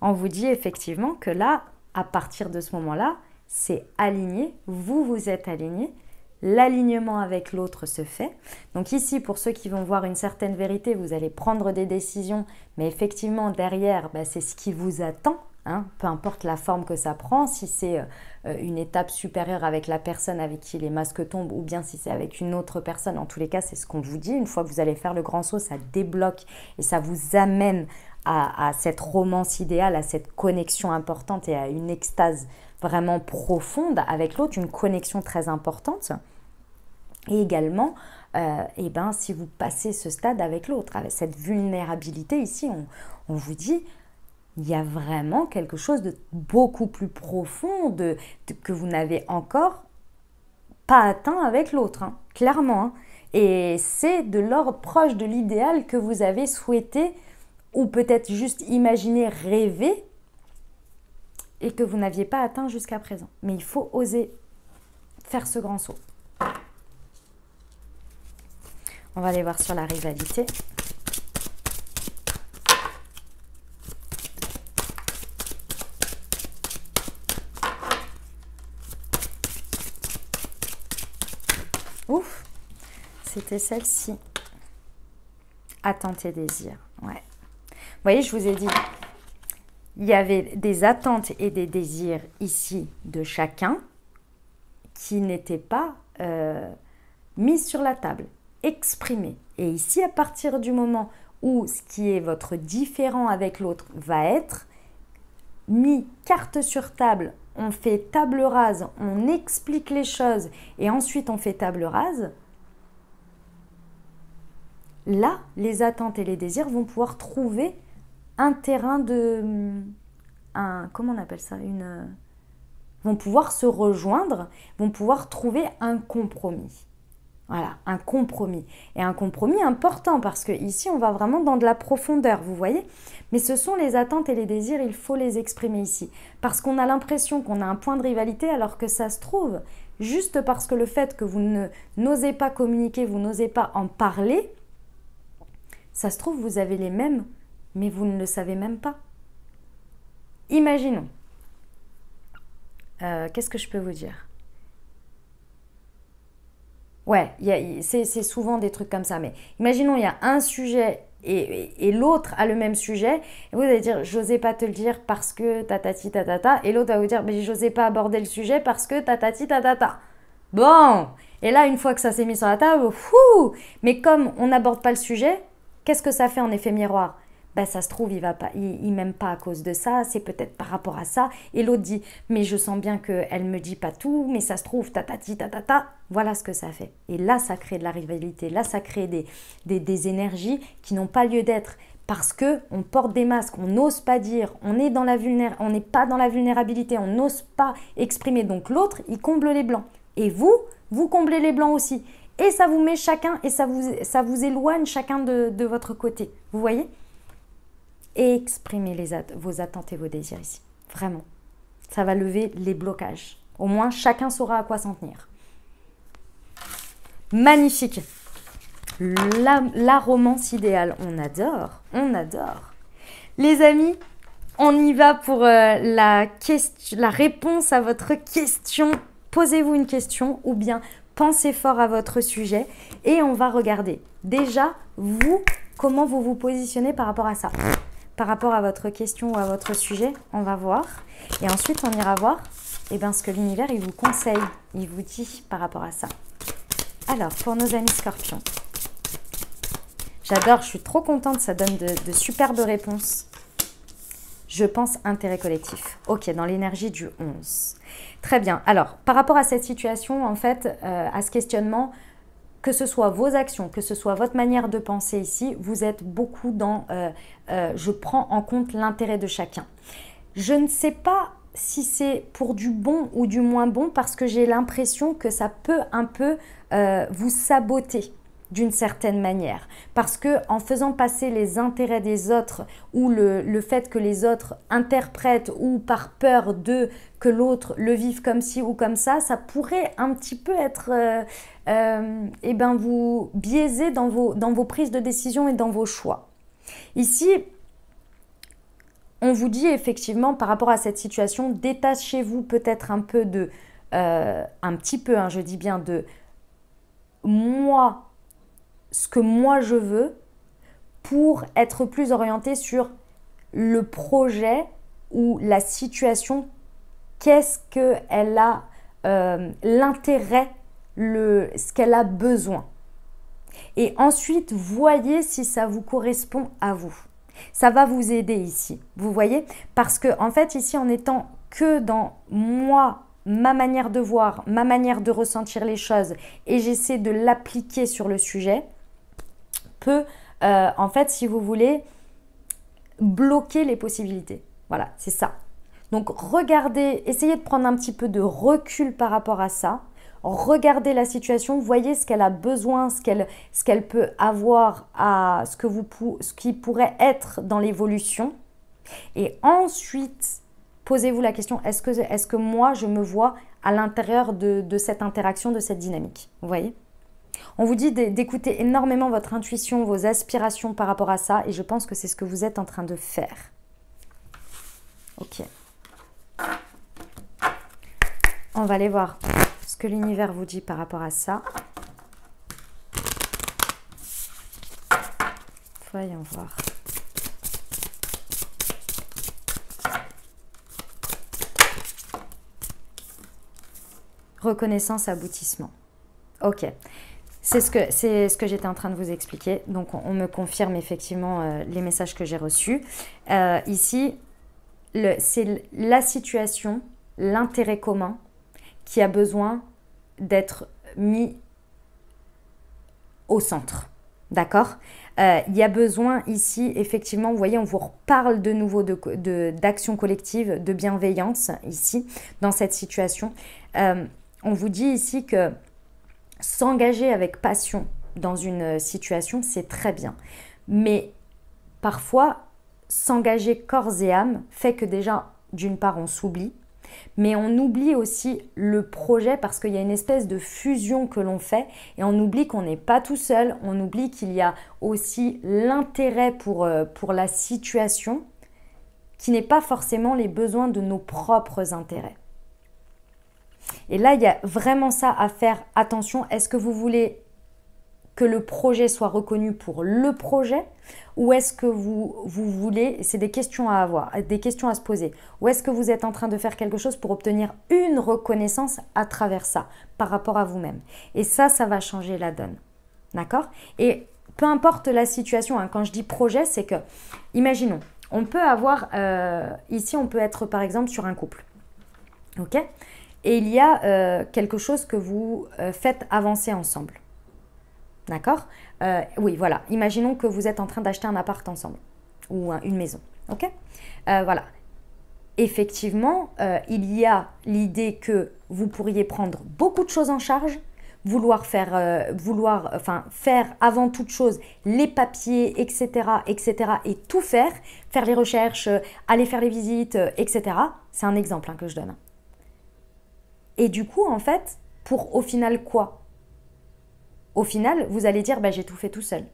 On vous dit effectivement que là, à partir de ce moment-là, c'est aligné, vous êtes aligné, l'alignement avec l'autre se fait. Donc ici, pour ceux qui vont voir une certaine vérité, vous allez prendre des décisions, mais effectivement, derrière, bah, c'est ce qui vous attend, hein, peu importe la forme que ça prend, si c'est une étape supérieure avec la personne avec qui les masques tombent, ou bien si c'est avec une autre personne, en tous les cas, c'est ce qu'on vous dit. Une fois que vous allez faire le grand saut, ça débloque et ça vous amène à cette romance idéale, à cette connexion importante et à une extase vraiment profonde avec l'autre, une connexion très importante. Et également, eh ben, si vous passez ce stade avec l'autre, avec cette vulnérabilité ici, on vous dit, il y a vraiment quelque chose de beaucoup plus profond que vous n'avez encore pas atteint avec l'autre, hein, clairement. Hein. Et c'est de l'ordre proche de l'idéal que vous avez souhaité ou peut-être juste imaginé, rêvé, et que vous n'aviez pas atteint jusqu'à présent. Mais il faut oser faire ce grand saut. On va aller voir sur la rivalité. Ouf, c'était celle-ci. Attente et désir. Ouais. Vous voyez, je vous ai dit, il y avait des attentes et des désirs ici de chacun qui n'étaient pas mis sur la table, exprimés. Et ici, à partir du moment où ce qui est votre différent avec l'autre va être mis carte sur table, on fait table rase, on explique les choses et ensuite on fait table rase, là, les attentes et les désirs vont pouvoir trouver un terrain comment on appelle ça, vont pouvoir se rejoindre, vont pouvoir trouver un compromis. Voilà, un compromis. Et un compromis important parce que ici, on va vraiment dans de la profondeur, vous voyez. Mais ce sont les attentes et les désirs, il faut les exprimer ici. Parce qu'on a l'impression qu'on a un point de rivalité alors que ça se trouve, juste parce que le fait que vous n'osez pas communiquer, vous n'osez pas en parler, ça se trouve, vous avez les mêmes, mais vous ne le savez même pas. Imaginons. Qu'est-ce que je peux vous dire ? Ouais, c'est souvent des trucs comme ça, mais imaginons, il y a un sujet et l'autre a le même sujet, et vous allez dire, j'osais pas te le dire parce que tatati tatata, et l'autre va vous dire, mais j'osais pas aborder le sujet parce que tatati tatata. Bon, et là, une fois que ça s'est mis sur la table, fou, mais comme on n'aborde pas le sujet, qu'est-ce que ça fait en effet miroir ? Ben, ça se trouve, il m'aime pas à cause de ça, c'est peut-être par rapport à ça. Et l'autre dit, mais je sens bien qu'elle me dit pas tout, mais ça se trouve, tatati, tatata. Voilà ce que ça fait. Et là, ça crée de la rivalité, là, ça crée des énergies qui n'ont pas lieu d'être. Parce qu'on porte des masques, on n'ose pas dire, on n'est pas dans la vulnérabilité, on n'ose pas exprimer. Donc l'autre, il comble les blancs. Et vous comblez les blancs aussi. Et ça vous met chacun, et ça vous éloigne chacun de votre côté. Vous voyez? Et exprimez vos attentes et vos désirs ici. Vraiment. Ça va lever les blocages. Au moins, chacun saura à quoi s'en tenir. Magnifique. La romance idéale. On adore. On adore. Les amis, on y va pour la réponse à votre question. Posez-vous une question ou bien pensez fort à votre sujet et on va regarder. Déjà, vous, comment vous vous positionnez par rapport à ça? Par rapport à votre question ou à votre sujet, on va voir. Et ensuite, on ira voir ce que l'univers il vous conseille, il vous dit par rapport à ça. Alors, pour nos amis scorpions. J'adore, je suis trop contente, ça donne de superbes réponses. Je pense intérêt collectif. Ok, dans l'énergie du 11. Très bien. Alors, par rapport à cette situation, en fait, à ce questionnement, que ce soit vos actions, que ce soit votre manière de penser ici, vous êtes beaucoup dans je prends en compte l'intérêt de chacun. Je ne sais pas si c'est pour du bon ou du moins bon parce que j'ai l'impression que ça peut un peu vous saboter d'une certaine manière. Parce que en faisant passer les intérêts des autres ou le fait que les autres interprètent ou par peur que l'autre le vive comme ci ou comme ça pourrait un petit peu être vous biaiser dans vos prises de décision et dans vos choix. Ici, on vous dit effectivement par rapport à cette situation, détachez-vous peut-être un peu un petit peu, je dis bien de moi, ce que moi je veux pour être plus orienté sur le projet ou la situation, qu'est-ce qu'elle a, l'intérêt, ce qu'elle a besoin. Et ensuite, voyez si ça vous correspond à vous. Ça va vous aider ici, vous voyez? Parce que en fait, ici, en étant que dans moi, ma manière de voir, ma manière de ressentir les choses et j'essaie de l'appliquer sur le sujet, peut, en fait, si vous voulez, bloquer les possibilités. Voilà, c'est ça. Donc, regardez, essayez de prendre un petit peu de recul par rapport à ça. Regardez la situation, voyez ce qu'elle a besoin, ce qu'elle peut avoir, ce qui pourrait être dans l'évolution. Et ensuite, posez-vous la question, est-ce que moi, je me vois à l'intérieur de cette interaction, de cette dynamique? Vous voyez? On vous dit d'écouter énormément votre intuition, vos aspirations par rapport à ça. Et je pense que c'est ce que vous êtes en train de faire. Ok. On va aller voir ce que l'univers vous dit par rapport à ça. Voyons voir. Reconnaissance, aboutissement. Ok. C'est ce que j'étais en train de vous expliquer. Donc, on me confirme effectivement les messages que j'ai reçus. Ici, c'est la situation, l'intérêt commun qui a besoin d'être mis au centre. D'accord? Il y a besoin ici, effectivement, vous voyez, on vous reparle de nouveau d'action collective, de bienveillance ici, dans cette situation. On vous dit ici que s'engager avec passion dans une situation, c'est très bien. Mais parfois, s'engager corps et âme fait que déjà, d'une part, on s'oublie, mais on oublie aussi le projet parce qu'il y a une espèce de fusion que l'on fait et on oublie qu'on n'est pas tout seul, on oublie qu'il y a aussi l'intérêt pour la situation qui n'est pas forcément les besoins de nos propres intérêts. Et là, il y a vraiment ça à faire attention. Est-ce que vous voulez que le projet soit reconnu pour le projet ou est-ce que vous voulez, c'est des questions à avoir, des questions à se poser, ou est-ce que vous êtes en train de faire quelque chose pour obtenir une reconnaissance à travers ça, par rapport à vous-même. Et ça va changer la donne. D'accord? Et peu importe la situation, quand je dis projet, c'est que, imaginons, on peut avoir, ici on peut être par exemple sur un couple. Ok? Et il y a quelque chose que vous faites avancer ensemble. D'accord? Oui, voilà. Imaginons que vous êtes en train d'acheter un appart ensemble ou une maison. Ok? Voilà. Effectivement, il y a l'idée que vous pourriez prendre beaucoup de choses en charge, faire avant toute chose les papiers, etc., et tout faire, faire les recherches, aller faire les visites, etc. C'est un exemple que je donne. Et du coup, en fait, pour au final quoi? Au final, vous allez dire, j'ai tout fait tout seul.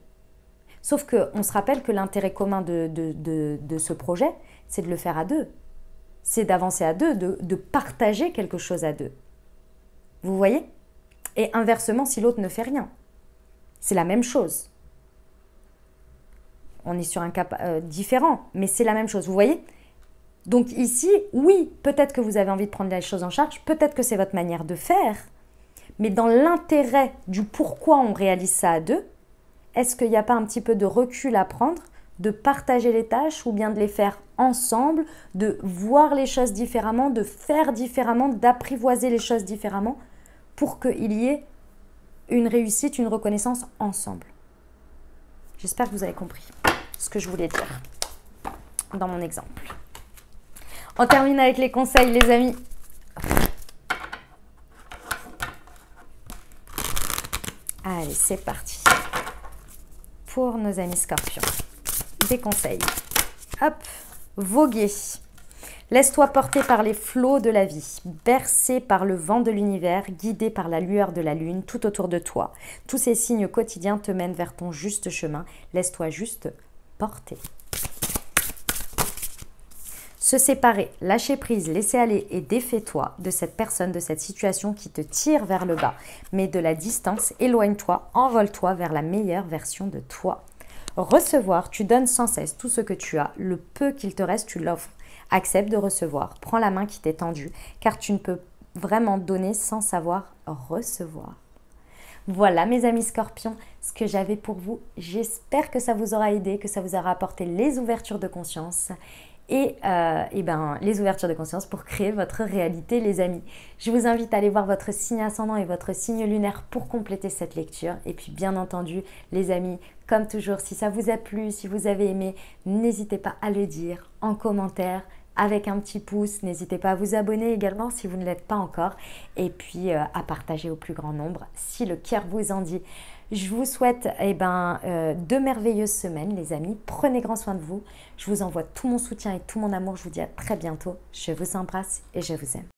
Sauf qu'on se rappelle que l'intérêt commun de ce projet, c'est de le faire à deux. C'est d'avancer à deux, de partager quelque chose à deux. Vous voyez? Et inversement, si l'autre ne fait rien. C'est la même chose. On est sur un cas différent, mais c'est la même chose. Vous voyez? Donc ici, oui, peut-être que vous avez envie de prendre les choses en charge, peut-être que c'est votre manière de faire, mais dans l'intérêt du pourquoi on réalise ça à deux, est-ce qu'il n'y a pas un petit peu de recul à prendre, de partager les tâches ou bien de les faire ensemble, de voir les choses différemment, de faire différemment, d'apprivoiser les choses différemment pour qu'il y ait une réussite, une reconnaissance ensemble. J'espère que vous avez compris ce que je voulais dire dans mon exemple. On termine avec les conseils, les amis. Allez, c'est parti. Pour nos amis scorpions, des conseils. Hop, voguer. Laisse-toi porter par les flots de la vie, bercé par le vent de l'univers, guidé par la lueur de la lune tout autour de toi. Tous ces signes quotidiens te mènent vers ton juste chemin. Laisse-toi juste porter. Se séparer, lâcher prise, laisser aller et défais-toi de cette personne, de cette situation qui te tire vers le bas. Mets de la distance, éloigne-toi, envole-toi vers la meilleure version de toi. Recevoir, tu donnes sans cesse tout ce que tu as, le peu qu'il te reste, tu l'offres. Accepte de recevoir, prends la main qui t'est tendue, car tu ne peux vraiment donner sans savoir recevoir. Voilà mes amis scorpions, ce que j'avais pour vous. J'espère que ça vous aura aidé, que ça vous aura apporté les ouvertures de conscience. Et les ouvertures de conscience pour créer votre réalité, les amis. Je vous invite à aller voir votre signe ascendant et votre signe lunaire pour compléter cette lecture. Et puis bien entendu, les amis, comme toujours, si ça vous a plu, si vous avez aimé, n'hésitez pas à le dire en commentaire avec un petit pouce. N'hésitez pas à vous abonner également si vous ne l'êtes pas encore. Et puis à partager au plus grand nombre si le cœur vous en dit. Je vous souhaite de merveilleuses semaines, les amis. Prenez grand soin de vous. Je vous envoie tout mon soutien et tout mon amour. Je vous dis à très bientôt. Je vous embrasse et je vous aime.